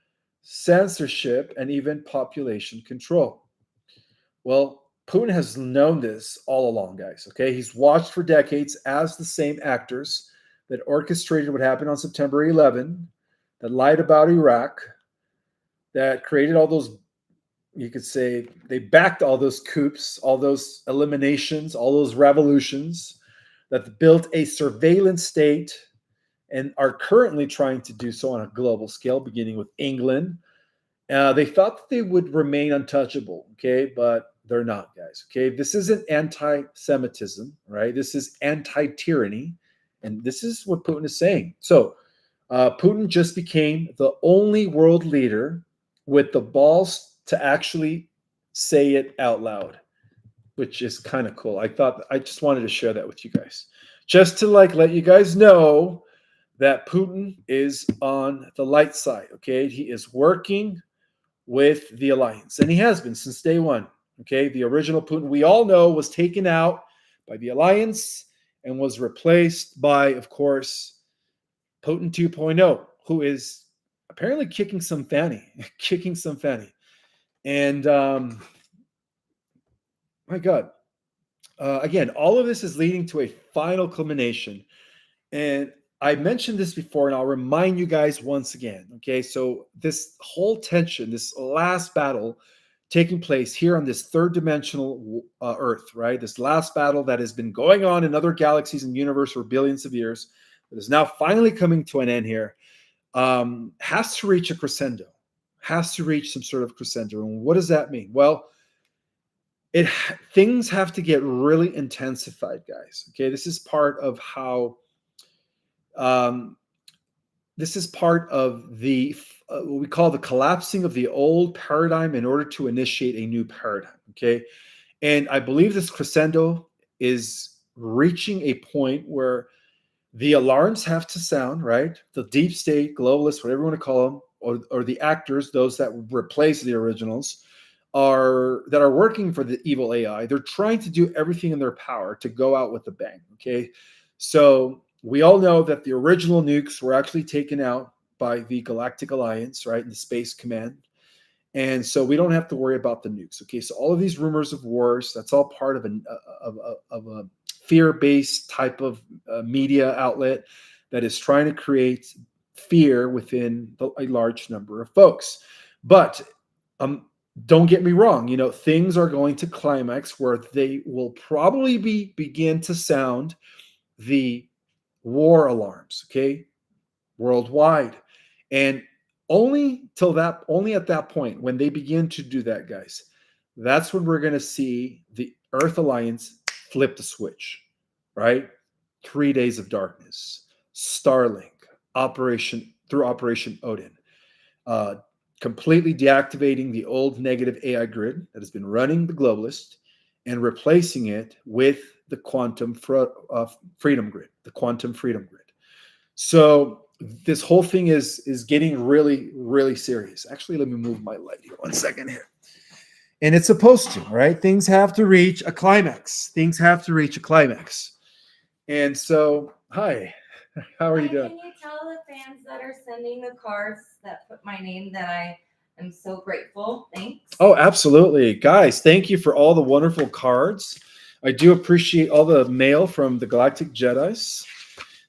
censorship, and even population control. Well, Putin has known this all along, guys. Okay. He's watched for decades as the same actors that orchestrated what happened on September 11, that lied about Iraq, that created all those, you could say, they backed all those coups, all those eliminations, all those revolutions, that built a surveillance state and are currently trying to do so on a global scale, beginning with England. They thought that they would remain untouchable, okay, but they're not, guys. Okay, this isn't anti-Semitism, right? This is anti-tyranny, and this is what Putin is saying. So, Putin just became the only world leader with the balls to actually say it out loud, which is kind of cool. I just wanted to share that with you guys, just to let you guys know that Putin is on the light side. Okay, he is working with the alliance, and he has been since day one. Okay, the original Putin, we all know, was taken out by the alliance and was replaced by, of course, Putin 2.0, who is apparently kicking some fanny, And my God, again, all of this is leading to a final culmination. And I mentioned this before, and I'll remind you guys once again. Okay, so this whole tension, this last battle taking place here on this third dimensional Earth, right? This last battle that has been going on in other galaxies and universe for billions of years, that is now finally coming to an end here, has to reach a crescendo, has to reach some sort of crescendo. And what does that mean? Well, things have to get really intensified, guys. Okay, this is part of how. This is part of the what we call the collapsing of the old paradigm in order to initiate a new paradigm. Okay, and I believe this crescendo is reaching a point where the alarms have to sound, right? The deep state, globalists, whatever you want to call them, or the actors, those that replace the originals, are working for the evil AI. They're trying to do everything in their power to go out with a bang. Okay, so we all know that the original nukes were actually taken out by the Galactic Alliance, right, in the Space Command. And so we don't have to worry about the nukes. Okay, so all of these rumors of wars, that's all part of a fear-based type of media outlet that is trying to create fear within a large number of folks. But um, don't get me wrong, things are going to climax where they will probably begin to sound the war alarms, okay, worldwide. And only at that point, when they begin to do that, guys, that's when we're going to see the Earth Alliance flip the switch, right? 3 days of darkness, Starlink, Operation Odin, uh, completely deactivating the old negative AI grid that has been running the globalist and replacing it with the freedom grid, the quantum freedom grid. So this whole thing is getting really, really serious. Actually, let me move my light here 1 second here. And it's supposed to, right? Things have to reach a climax. Things have to reach a climax. And so, hi, how are you doing? Can you tell the fans that are sending the cards that put my name that I am so grateful? Thanks. Oh, absolutely. Guys, thank you for all the wonderful cards. I do appreciate all the mail from the Galactic Jedis.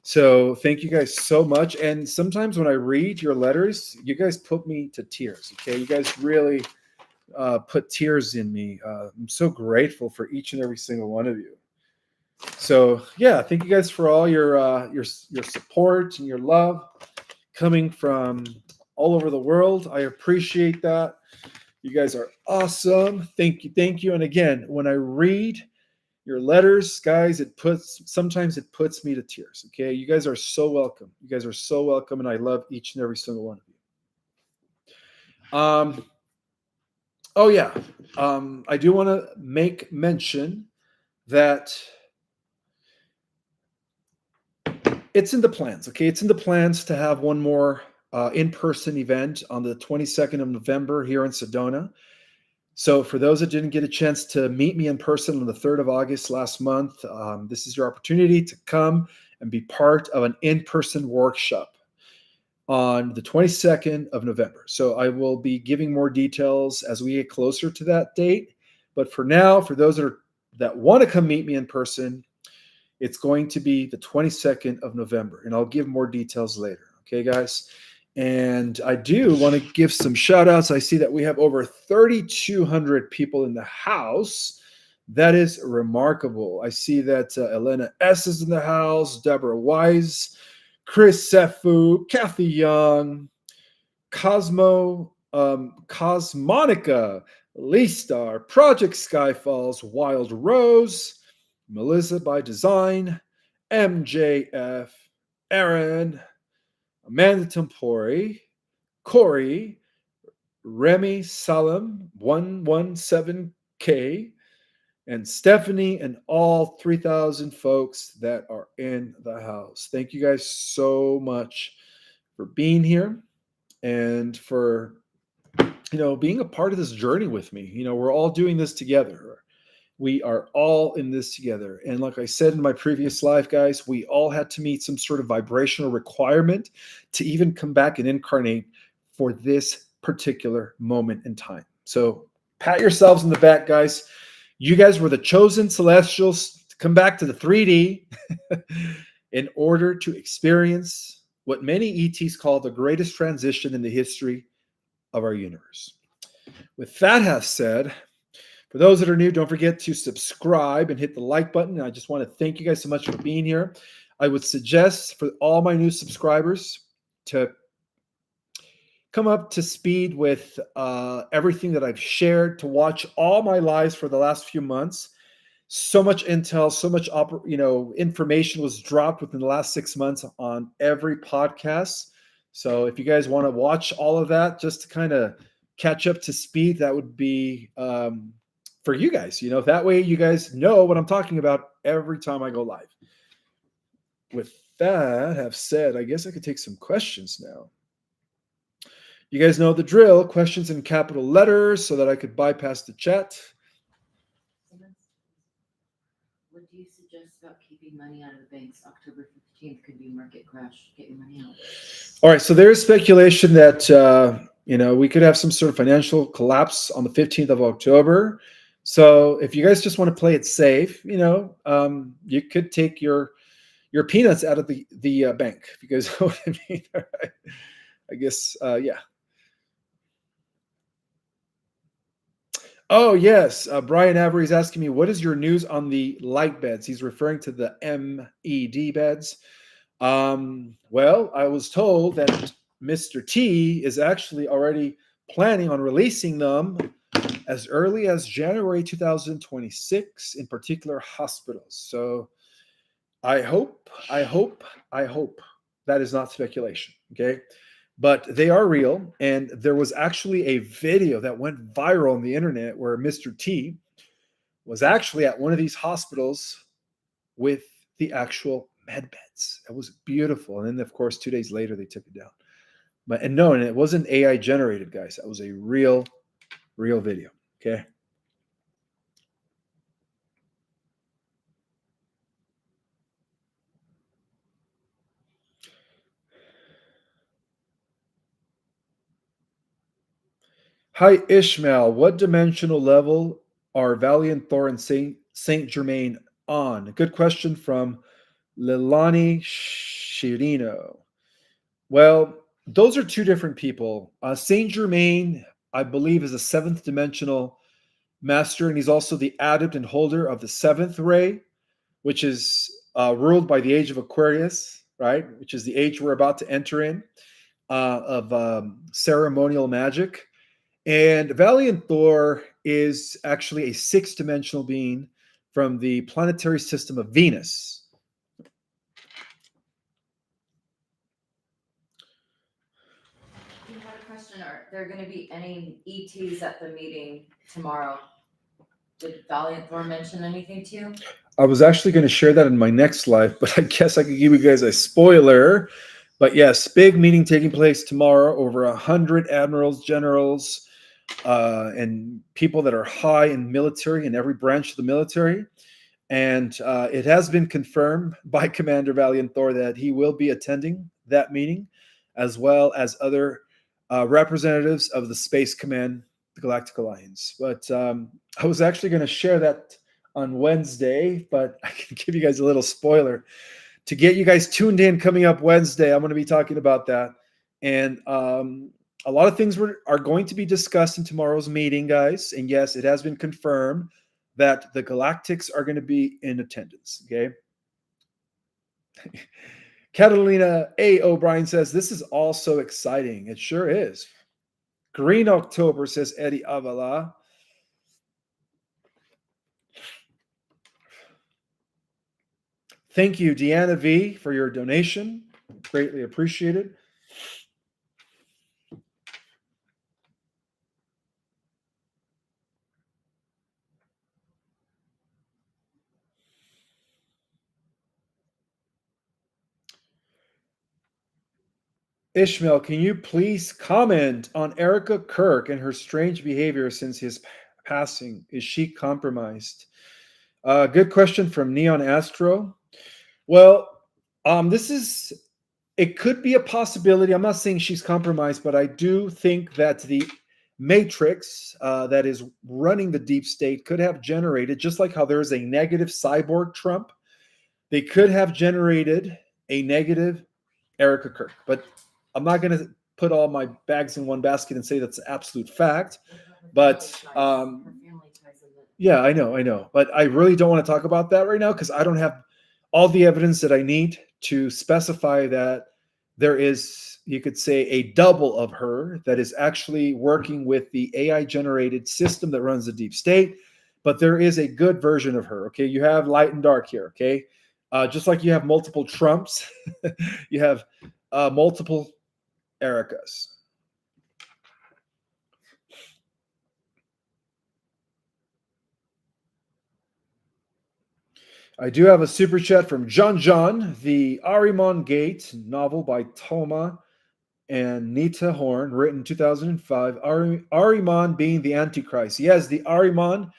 So thank you guys so much. And sometimes when I read your letters, you guys put me to tears. Okay, you guys really put tears in me. I'm so grateful for each and every single one of you. So yeah, thank you guys for all your support and your love coming from all over the world. I appreciate that. You guys are awesome. Thank you. And again, when I read your letters, guys, sometimes it puts me to tears. Okay, you guys are so welcome. You guys are so welcome, and I love each and every single one of you. Oh yeah, I do want to make mention that it's in the plans. Okay, it's in the plans to have one more in-person event on the 22nd of November here in Sedona. So for those that didn't get a chance to meet me in person on the 3rd of August last month, this is your opportunity to come and be part of an in-person workshop on the 22nd of November. So I will be giving more details as we get closer to that date. But for now, for those that want to come meet me in person, it's going to be the 22nd of November, and I'll give more details later. Okay, guys? And I do want to give some shout outs. I see that we have over 3,200 people in the house. That is remarkable. I see that Elena S. is in the house, Deborah Wise, Chris Sefu, Kathy Young, Cosmonica, Lee Star, Project Skyfalls, Wild Rose, Melissa by Design, MJF, Aaron, Amanda Tempori, Corey, Remy Salam, 117K, and Stephanie, and all 3,000 folks that are in the house. Thank you guys so much for being here and for being a part of this journey with me. We're all doing this together. We are all in this together. And like I said in my previous live, guys, we all had to meet some sort of vibrational requirement to even come back and incarnate for this particular moment in time. So pat yourselves in the back, guys. You guys were the chosen celestials to come back to the 3D in order to experience what many ETs call the greatest transition in the history of our universe. With that have said, for those that are new, don't forget to subscribe and hit the like button. I just want to thank you guys so much for being here. I would suggest for all my new subscribers to come up to speed with everything that I've shared, to watch all my lives for the last few months. So much intel, so much information was dropped within the last 6 months on every podcast. So if you guys want to watch all of that just to kind of catch up to speed, that would be for you guys. That way you guys know what I'm talking about every time I go live. With that have said, I guess I could take some questions now. You guys know the drill. Questions in capital letters so that I could bypass the chat. What do you suggest about keeping money out of the banks? October 15th could be market crash. Get your money out. All right, so there is speculation that we could have some sort of financial collapse on the 15th of October. So if you guys just want to play it safe, you could take your peanuts out of the bank, if you guys know what I mean. I guess, yeah. Oh, yes. Brian Avery is asking me, what is your news on the light beds? He's referring to the MED beds. Well, I was told that Mr. T is actually already planning on releasing them as early as January 2026 in particular hospitals. So I hope that is not speculation. Okay. But they are real. And there was actually a video that went viral on the internet where Mr. T was actually at one of these hospitals with the actual med beds. It was beautiful. And then, of course, 2 days later, they took it down. And it wasn't AI generated, guys. That was a real video. Okay. Hi, Ishmael. What dimensional level are Valiant Thor and Saint Germain on? Good question from Lilani Shirino. Well, those are two different people. Saint Germain, I believe, is a seventh dimensional master, and he's also the adept and holder of the seventh ray, which is ruled by the age of Aquarius, right? Which is the age we're about to enter in of ceremonial magic. And Valiant Thor is actually a sixth dimensional being from the planetary system of Venus. You had a question. Are there going to be any ETs at the meeting tomorrow? Did Valiant Thor mention anything to you? I was actually going to share that in my next live, but I guess I could give you guys a spoiler. But yes, big meeting taking place tomorrow. Over 100 admirals, generals, and people that are high in military in every branch of the military. And it has been confirmed by Commander Valiant Thor that he will be attending that meeting, as well as other representatives of the Space Command, the Galactic Alliance. But I was actually going to share that on Wednesday, but I can give you guys a little spoiler. To get you guys tuned in coming up Wednesday, I'm going to be talking about that. And a lot of things are going to be discussed in tomorrow's meeting, guys. And yes, it has been confirmed that the Galactics are going to be in attendance. Okay. Catalina A. O'Brien says, this is all so exciting. It sure is. Green October, says Eddie Avala. Thank you, Deanna V, for your donation. Greatly appreciated. Ishmael, can you please comment on Erica Kirk and her strange behavior since his passing? Is she compromised? Good question from Neon Astro. Well, it could be a possibility. I'm not saying she's compromised, but I do think that the matrix that is running the deep state could have generated, just like how there is a negative cyborg Trump, they could have generated a negative Erica Kirk. But I'm not going to put all my bags in one basket and say that's an absolute fact. But yeah, I know. But I really don't want to talk about that right now because I don't have all the evidence that I need to specify that there is, you could say, a double of her that is actually working with the AI generated system that runs the deep state. But there is a good version of her. Okay. You have light and dark here. Okay. Just like you have multiple Trumps, you have multiple Ericas. I do have a super chat from John. The Arimon Gate novel by Toma and Nita Horn, written 2005. Ahriman being the Antichrist. Yes, the Ahriman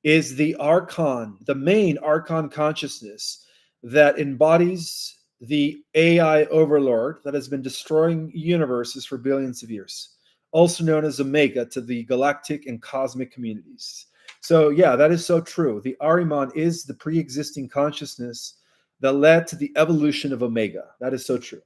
is the archon, the main archon consciousness that embodies the AI overlord that has been destroying universes for billions of years, also known as Omega to the galactic and cosmic communities. So, yeah, that is so true. The Ahriman is the pre existing consciousness that led to the evolution of Omega. That is so true.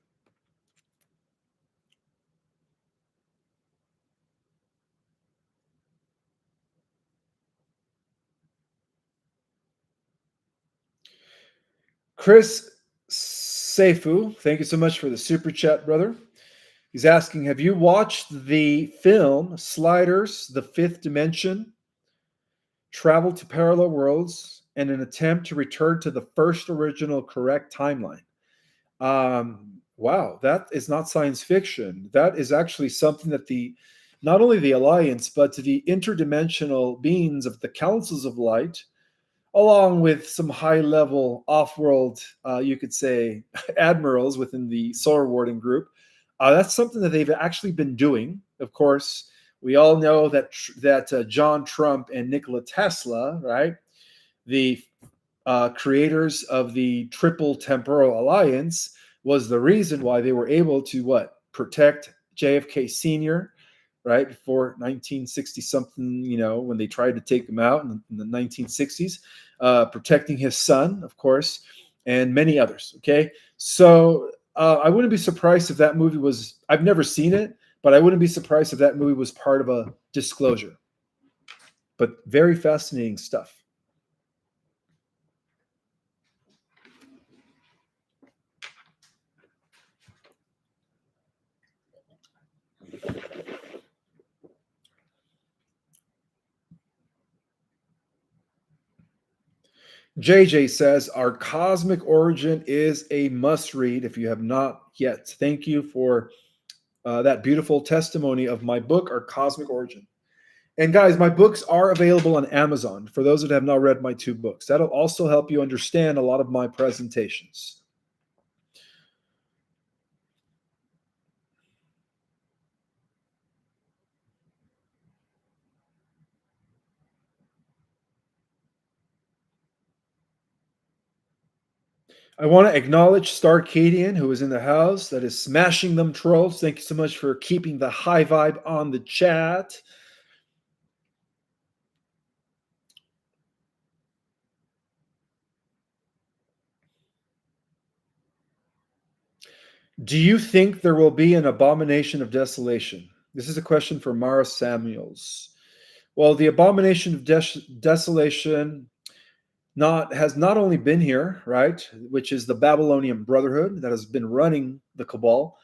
Chris Seifu, thank you so much for the super chat, brother. He's asking, have you watched the film Sliders, The Fifth Dimension, Travel to Parallel Worlds, and an attempt to return to the first original correct timeline? Wow, that is not science fiction. That is actually something that the not only the Alliance, but the interdimensional beings of the Councils of Light, along with some high level off world, you could say, admirals within the Solar Warden group. That's something that they've actually been doing. Of course, we all know that John Trump and Nikola Tesla, right, the creators of the Triple Temporal Alliance, was the reason why they were able to protect JFK Sr., right, before 1960 something, when they tried to take him out in the 1960s, protecting his son, of course, and many others. Okay, so I wouldn't be surprised if that movie was, I've never seen it, but I wouldn't be surprised if that movie was part of a disclosure. But very fascinating stuff. JJ says, our cosmic origin is a must read if you have not yet. Thank you for that beautiful testimony of my book, Our Cosmic Origin. And guys, my books are available on Amazon for those that have not read my 2 books. That'll also help you understand a lot of my presentations. I want to acknowledge Starcadian, who is in the house, that is smashing them trolls. Thank you so much for keeping the high vibe on the chat. Do you think there will be an abomination of desolation? This is a question for Mara Samuels. Well, the abomination of desolation has not only been here, right, which is the Babylonian Brotherhood that has been running the Cabal,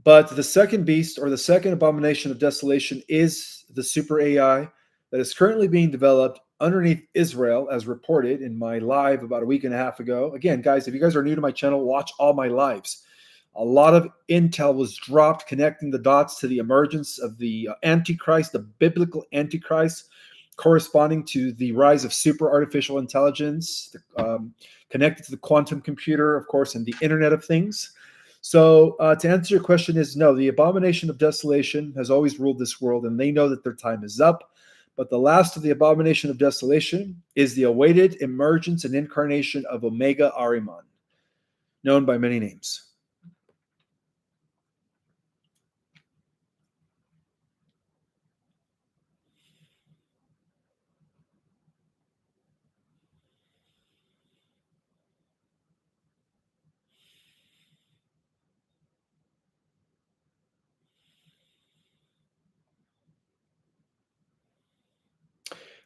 but the second beast or the second abomination of desolation is the super AI that is currently being developed underneath Israel, as reported in my live about a week and a half ago. Again, guys, if you guys are new to my channel, watch all my lives. A lot of intel was dropped connecting the dots to the emergence of the Antichrist, the biblical Antichrist, corresponding to the rise of super artificial intelligence, connected to the quantum computer, of course, and the Internet of Things. So to answer your question is no, the abomination of desolation has always ruled this world, and they know that their time is up. But the last of the abomination of desolation is the awaited emergence and incarnation of Omega Ahriman, known by many names.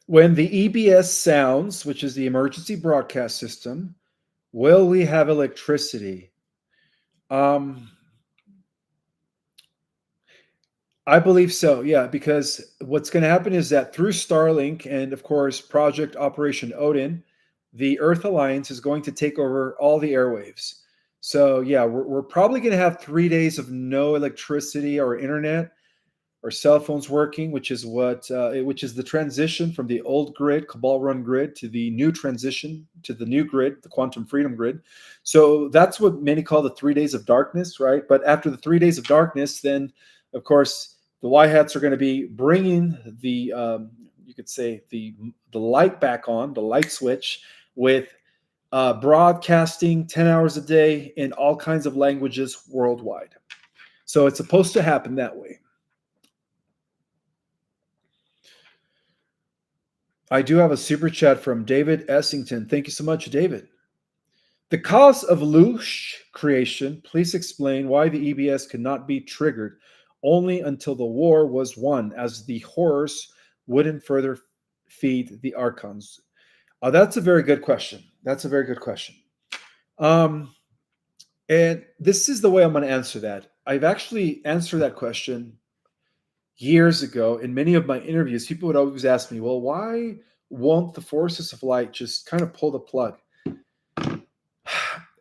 When the EBS sounds, which is the emergency broadcast system, will we have electricity? I believe so, yeah, because what's going to happen is that through Starlink and, of course, Project Operation Odin, the Earth Alliance is going to take over all the airwaves. So, yeah, we're probably going to have 3 days of no electricity or internet, our cell phones working, which is the transition from the old grid, Cabal run grid, to the new transition to the new grid, the quantum freedom grid. So that's what many call the 3 days of darkness, right? But after the 3 days of darkness, then of course the Y hats are going to be bringing the you could say the light back on, the light switch, with broadcasting 10 hours a day in all kinds of languages worldwide. So it's supposed to happen that way. I do have a super chat from David Essington. Thank you so much, David. The cause of Loosh creation, please explain why the EBS could not be triggered only until the war was won, as the horrors wouldn't further feed the archons. That's a very good question. That's a very good question. And this is the way I'm going to answer that. I've actually answered that question years ago in many of my interviews. People would always ask me, well, why won't the forces of light just kind of pull the plug?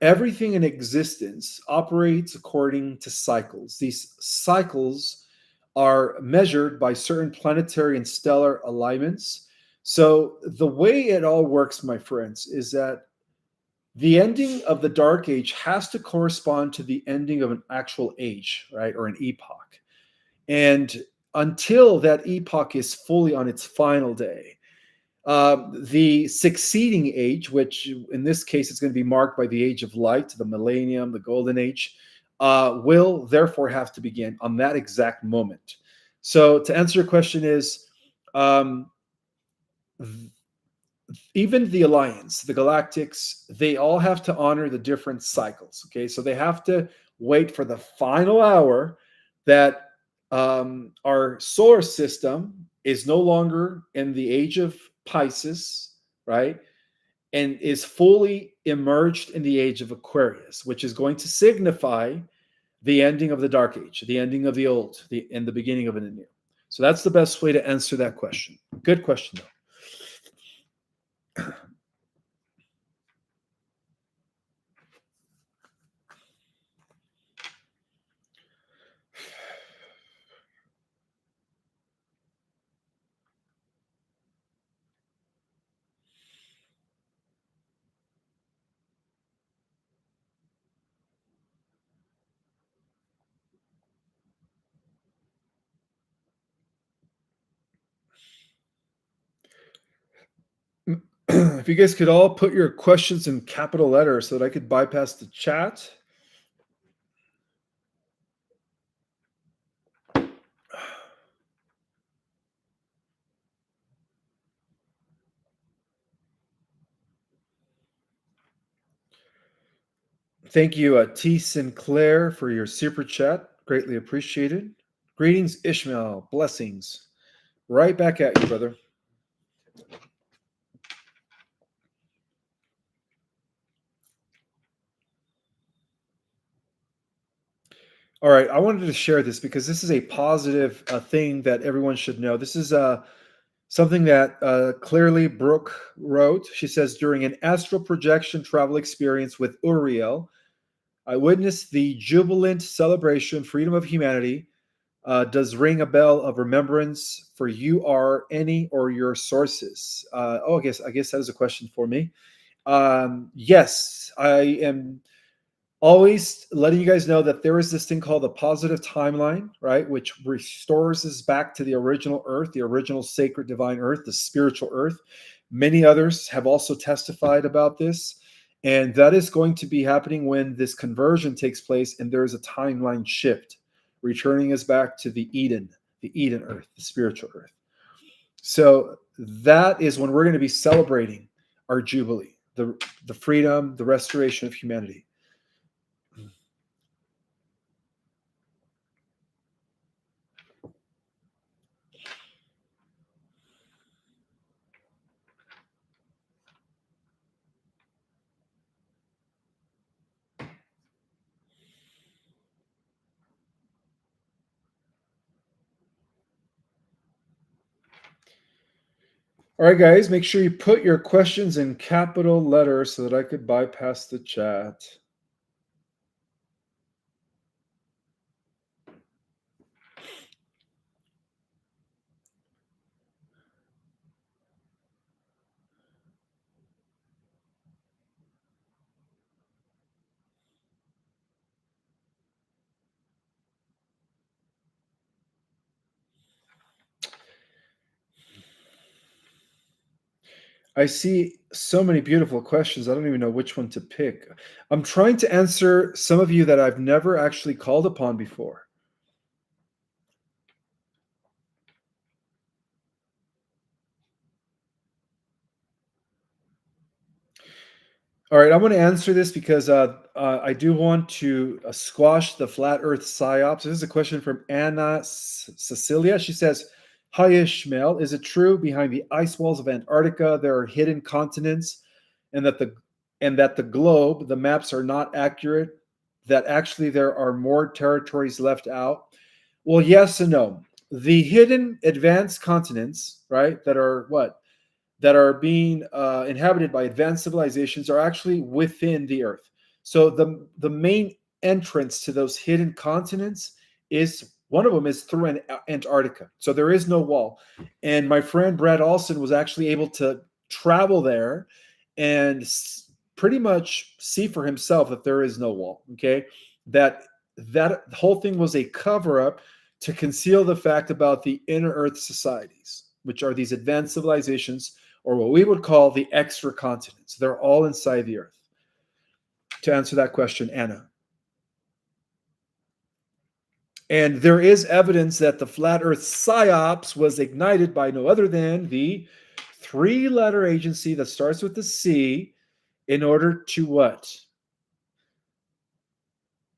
Everything in existence operates according to cycles. These cycles are measured by certain planetary and stellar alignments. So the way it all works, my friends, is that the ending of the dark age has to correspond to the ending of an actual age, right? Or an epoch. And until that epoch is fully on its final day, the succeeding age, which in this case is going to be marked by the age of light, the millennium, the golden age, will therefore have to begin on that exact moment. So to answer your question is, even the Alliance, the Galactics, they all have to honor the different cycles. Okay, so they have to wait for the final hour that our solar system is no longer in the age of Pisces, right? And is fully immersed in the age of Aquarius, which is going to signify the ending of the dark age, the ending of the old, and the beginning of a new. So that's the best way to answer that question. Good question, though. If you guys could all put your questions in capital letters so that I could bypass the chat. Thank you, T. Sinclair, for your super chat. Greatly appreciated. Greetings, Ishmael. Blessings. Right back at you, brother. All right, I wanted to share this because this is a positive thing that everyone should know. This is something that clearly Brooke wrote. She says, during an astral projection travel experience with Uriel, I witnessed the jubilant celebration, freedom of humanity. Does ring a bell of remembrance for you are any or your sources? I guess that is a question for me. Yes, I am always letting you guys know that there is this thing called the positive timeline, right? Which restores us back to the original earth, the original sacred divine earth, the spiritual earth. Many others have also testified about this. And that is going to be happening when this conversion takes place and there is a timeline shift, returning us back to the Eden earth, the spiritual earth. So that is when we're going to be celebrating our Jubilee, the freedom, the restoration of humanity. All right, guys, make sure you put your questions in capital letters so that I could bypass the chat. I see so many beautiful questions. I don't even know which one to pick. I'm trying to answer some of you that I've never actually called upon before. All right, I'm going to answer this because I do want to squash the flat Earth psyops. This is a question from Anna Cecilia. She says, "Hi Ishmael, is it true behind the ice walls of Antarctica there are hidden continents, and that the globe, the maps are not accurate? That actually there are more territories left out?" Well, yes and no. The hidden advanced continents, right, that are what? That are being inhabited by advanced civilizations are actually within the Earth. So the main entrance to those hidden continents is one of them is through Antarctica. So there is no wall. And my friend Brad Olson was actually able to travel there and pretty much see for himself that there is no wall. Okay, that whole thing was a cover up to conceal the fact about the inner Earth societies, which are these advanced civilizations, or what we would call the extra continents. They're all inside the Earth. To answer that question, Anna. And there is evidence that the flat Earth psyops was ignited by no other than the three-letter agency that starts with the C in order to what?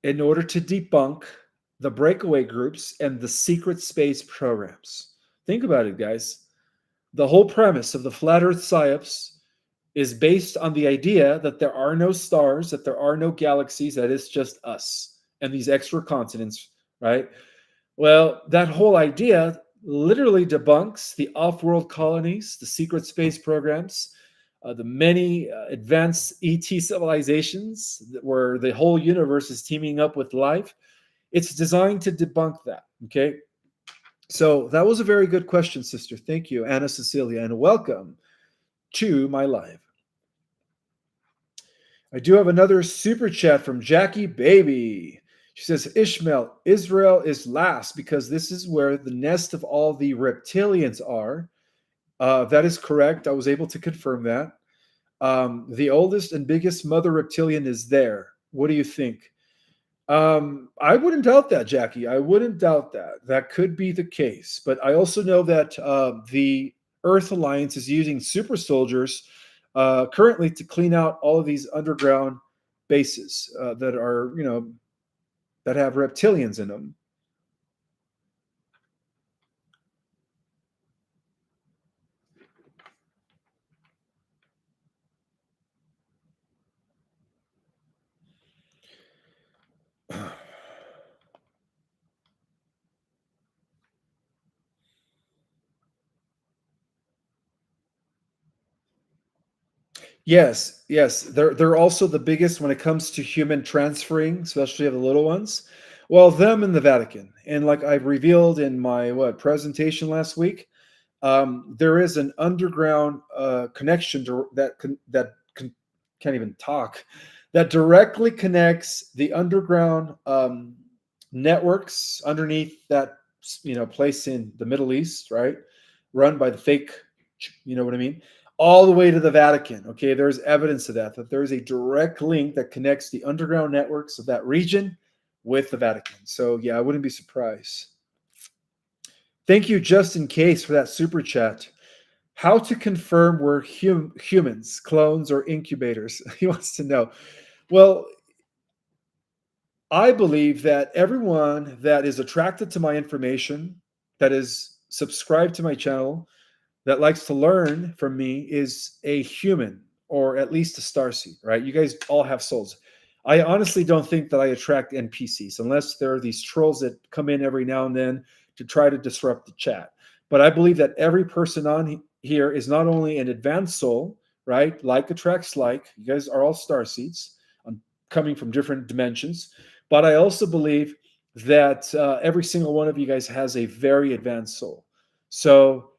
In order to debunk the breakaway groups and the secret space programs. Think about it, guys. The whole premise of the flat Earth psyops is based on the idea that there are no stars, that there are no galaxies, that it's just us and these extra continents, right? Well, that whole idea literally debunks the off world colonies, the secret space programs, the many advanced ET civilizations where the whole universe is teaming up with life. It's designed to debunk that, okay? So that was a very good question, sister. Thank you, Anna Cecilia, and welcome to my live. I do have another super chat from Jackie Baby. She says, Ishmael, Israel is last because this is where the nest of all the reptilians are. That is correct. I was able to confirm that. The oldest and biggest mother reptilian is there. What do you think? I wouldn't doubt that, Jackie. I wouldn't doubt that. That could be the case. But I also know that the Earth Alliance is using super soldiers currently to clean out all of these underground bases that are, that have reptilians in them. Yes, yes. They're also the biggest when it comes to human transferring, especially of the little ones. Well, them and the Vatican. And like I revealed in my presentation last week, there is an underground connection can't even talk, that directly connects the underground networks underneath that place in the Middle East, right? Run by the fake, you know what I mean? All the way to the Vatican. Okay, there's evidence of that there's a direct link that connects the underground networks of that region with the Vatican. So yeah, I wouldn't be surprised. Thank you, just in case, for that super chat. How to confirm we're humans, clones, or incubators? He wants to know. Well, I believe that everyone that is attracted to my information, that is subscribed to my channel, that likes to learn from me is a human, or at least a starseed, right? You guys all have souls. I honestly don't think that I attract NPCs unless there are these trolls that come in every now and then to try to disrupt the chat. But I believe that every person on here is not only an advanced soul, right? Like attracts like. You guys are all starseeds. I'm coming from different dimensions. But I also believe that every single one of you guys has a very advanced soul. So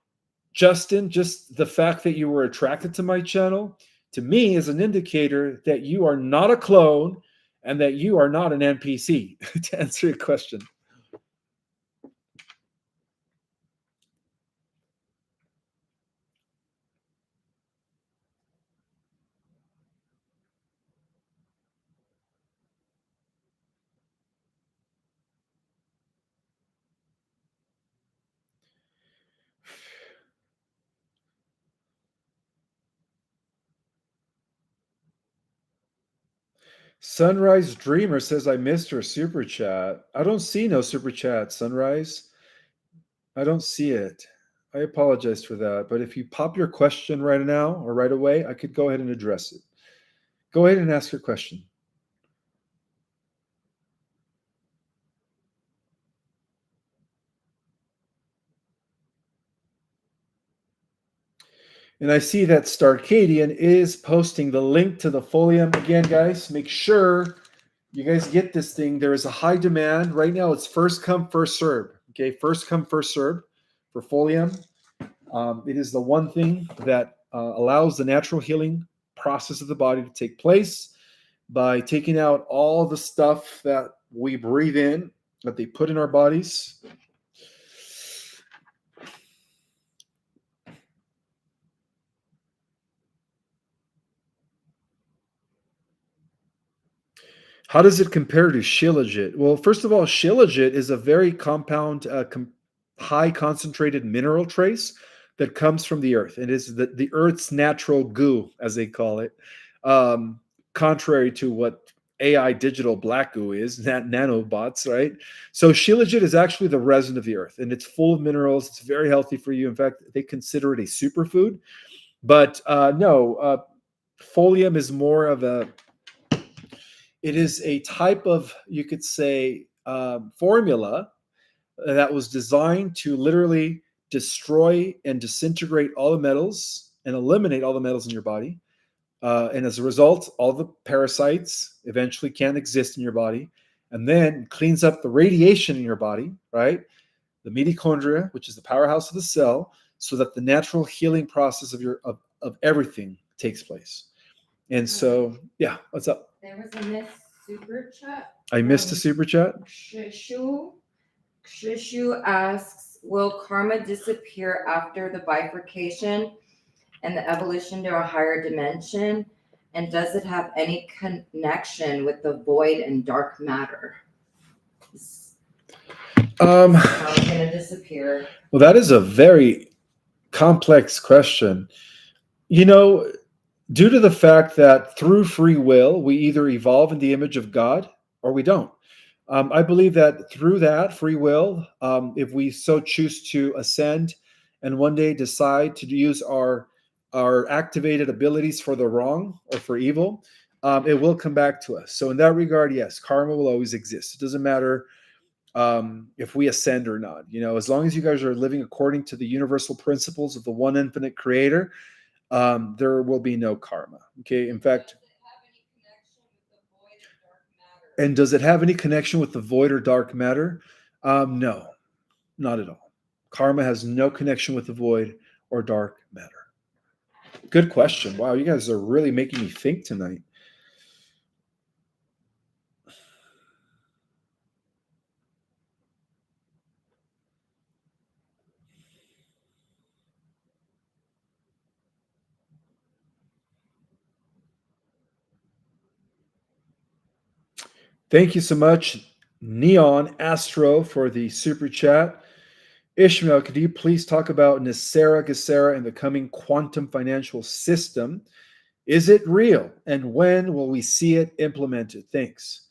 Justin, just the fact that you were attracted to my channel, to me, is an indicator that you are not a clone and that you are not an NPC, to answer your question. Sunrise Dreamer says I missed her super chat. I don't see no super chat, Sunrise. I don't see it. I apologize for that. But if you pop your question right now or right away, I could go ahead and address it. Go ahead and ask your question. And I see that Starcadian is posting the link to the folium. Again, guys, make sure you guys get this thing. There is a high demand. Right now, it's first come, first served. Okay, first come, first served for folium. It is the one thing that allows the natural healing process of the body to take place by taking out all the stuff that we breathe in, that they put in our bodies. How does it compare to shilajit? Well, first of all, shilajit is a very compound, high concentrated mineral trace that comes from the earth. It is the earth's natural goo, as they call it, contrary to what AI digital black goo is, nanobots, right? So shilajit is actually the resin of the earth, and it's full of minerals. It's very healthy for you. In fact, they consider it a superfood. But no, folium is more of a it is a type of, you could say, formula that was designed to literally destroy and disintegrate all the metals and eliminate all the metals in your body. And as a result, all the parasites eventually can't exist in your body. And then cleans up the radiation in your body, right? The mitochondria, which is the powerhouse of the cell, so that the natural healing process of everything takes place. And so, yeah, what's up? There was a missed super chat. I missed a super chat. Shishu asks, will karma disappear after the bifurcation and the evolution to a higher dimension? And does it have any connection with the void and dark matter? How it's gonna disappear? Well, that is a very complex question. You know, due to the fact that through free will, we either evolve in the image of God or we don't. I believe that through that free will, if we so choose to ascend and one day decide to use our activated abilities for the wrong or for evil, it will come back to us. So in that regard, yes, karma will always exist. It doesn't matter if we ascend or not. You know, as long as you guys are living according to the universal principles of the one infinite creator, there will be no karma. Okay. In fact, and does it have any connection with the void or dark matter? No, not at all. Karma has no connection with the void or dark matter. Good question. Wow, you guys are really making me think tonight. Thank you so much, Neon Astro, for the super chat. Ishmael, could you please talk about Nicera Gesera and the coming quantum financial system? Is it real? And when will we see it implemented? Thanks.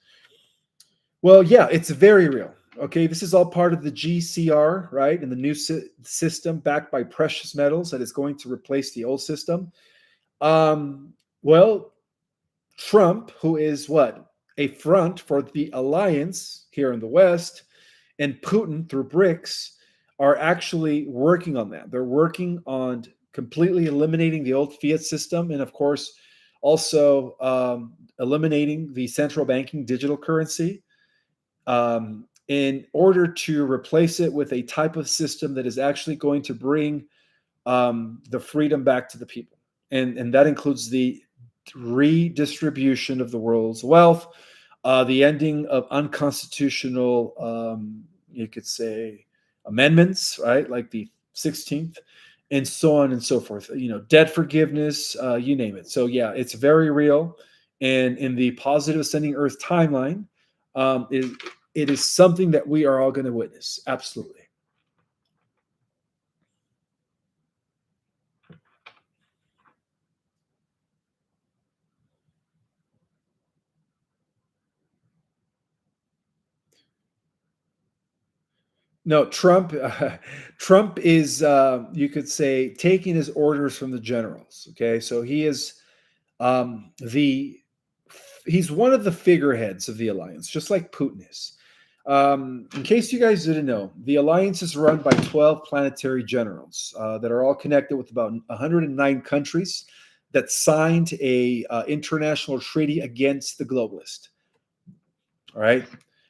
Well, yeah, it's very real. Okay, this is all part of the GCR, right? And the new system backed by precious metals that is going to replace the old system. Well, Trump, who is what? A front for the alliance here in the West, and Putin through BRICS are actually working on that. They're working on completely eliminating the old fiat system and, of course, also eliminating the central banking digital currency in order to replace it with a type of system that is actually going to bring the freedom back to the people. And that includes the redistribution of the world's wealth, the ending of unconstitutional, you could say, amendments, right? Like the 16th, and so on and so forth. You know, debt forgiveness, you name it. So yeah, it's very real. And in the positive ascending Earth timeline, it is something that we are all going to witness. Absolutely. No, Trump. Trump is, you could say, taking his orders from the generals. Okay, so he is the he's one of the figureheads of the alliance, just like Putin is. In case you guys didn't know, the alliance is run by 12 planetary generals that are all connected with about 109 countries that signed a international treaty against the globalist. All right.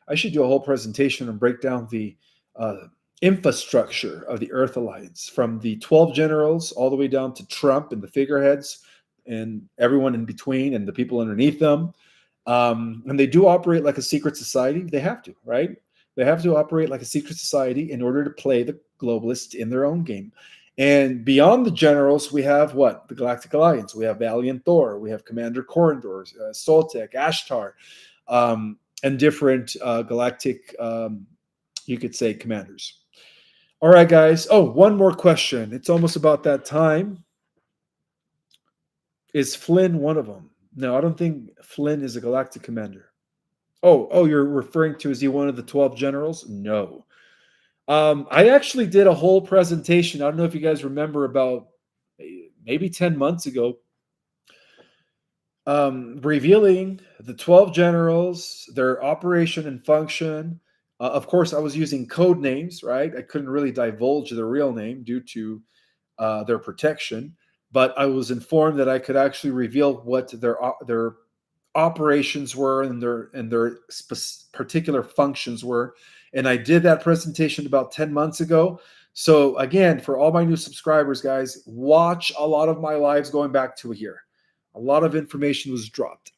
I should do a whole presentation and break down the uh, infrastructure of the Earth Alliance from the 12 generals all the way down to Trump and the figureheads and everyone in between and the people underneath them. And they do operate like a secret society. They have to, right? They have to operate like a secret society in order to play the globalists in their own game. And beyond the generals, we have what? The Galactic Alliance. We have Valiant Thor. We have Commander Corridor, Soltek, Ashtar. And different galactic, you could say, commanders. All right, guys. Oh, one more question. It's almost about that time. Is Flynn one of them? No, I don't think Flynn is a galactic commander. Oh, you're referring to, is he one of the 12 generals? No. I actually did a whole presentation. I don't know if you guys remember, about maybe 10 months ago, revealing the 12 generals, their operation and function. Of course, I was using code names, right? I couldn't really divulge their real name due to their protection, but I was informed that I could actually reveal what their operations were and their particular functions were. And I did that presentation about 10 months ago. So again, for all my new subscribers, guys, watch a lot of my lives going back to a year. A lot of information was dropped.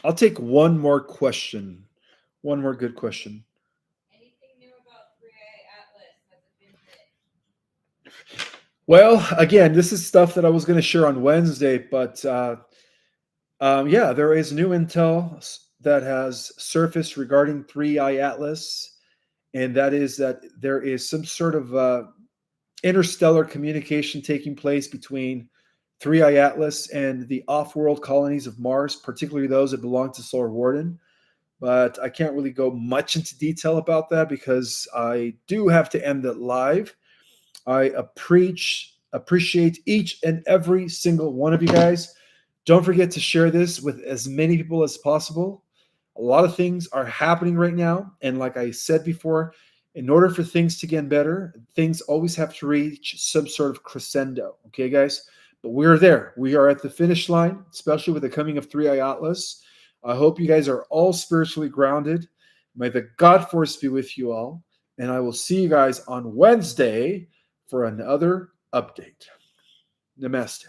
I'll take one more question. One more good question. Anything new about 3A Atlas? Has it been hit? Well, again, this is stuff that I was going to share on Wednesday, but yeah, there is new intel that has surfaced regarding 3I Atlas, and that is that there is some sort of interstellar communication taking place between 3I Atlas and the off-world colonies of Mars, particularly those that belong to Solar Warden. But I can't really go much into detail about that because I do have to end it live. I appreciate each and every single one of you guys. Don't forget to share this with as many people as possible. A lot of things are happening right now. And like I said before, in order for things to get better, things always have to reach some sort of crescendo. Okay, guys? But we're there. We are at the finish line, especially with the coming of 3I Atlas. I hope you guys are all spiritually grounded. May the God Force be with you all. And I will see you guys on Wednesday for another update. Namaste.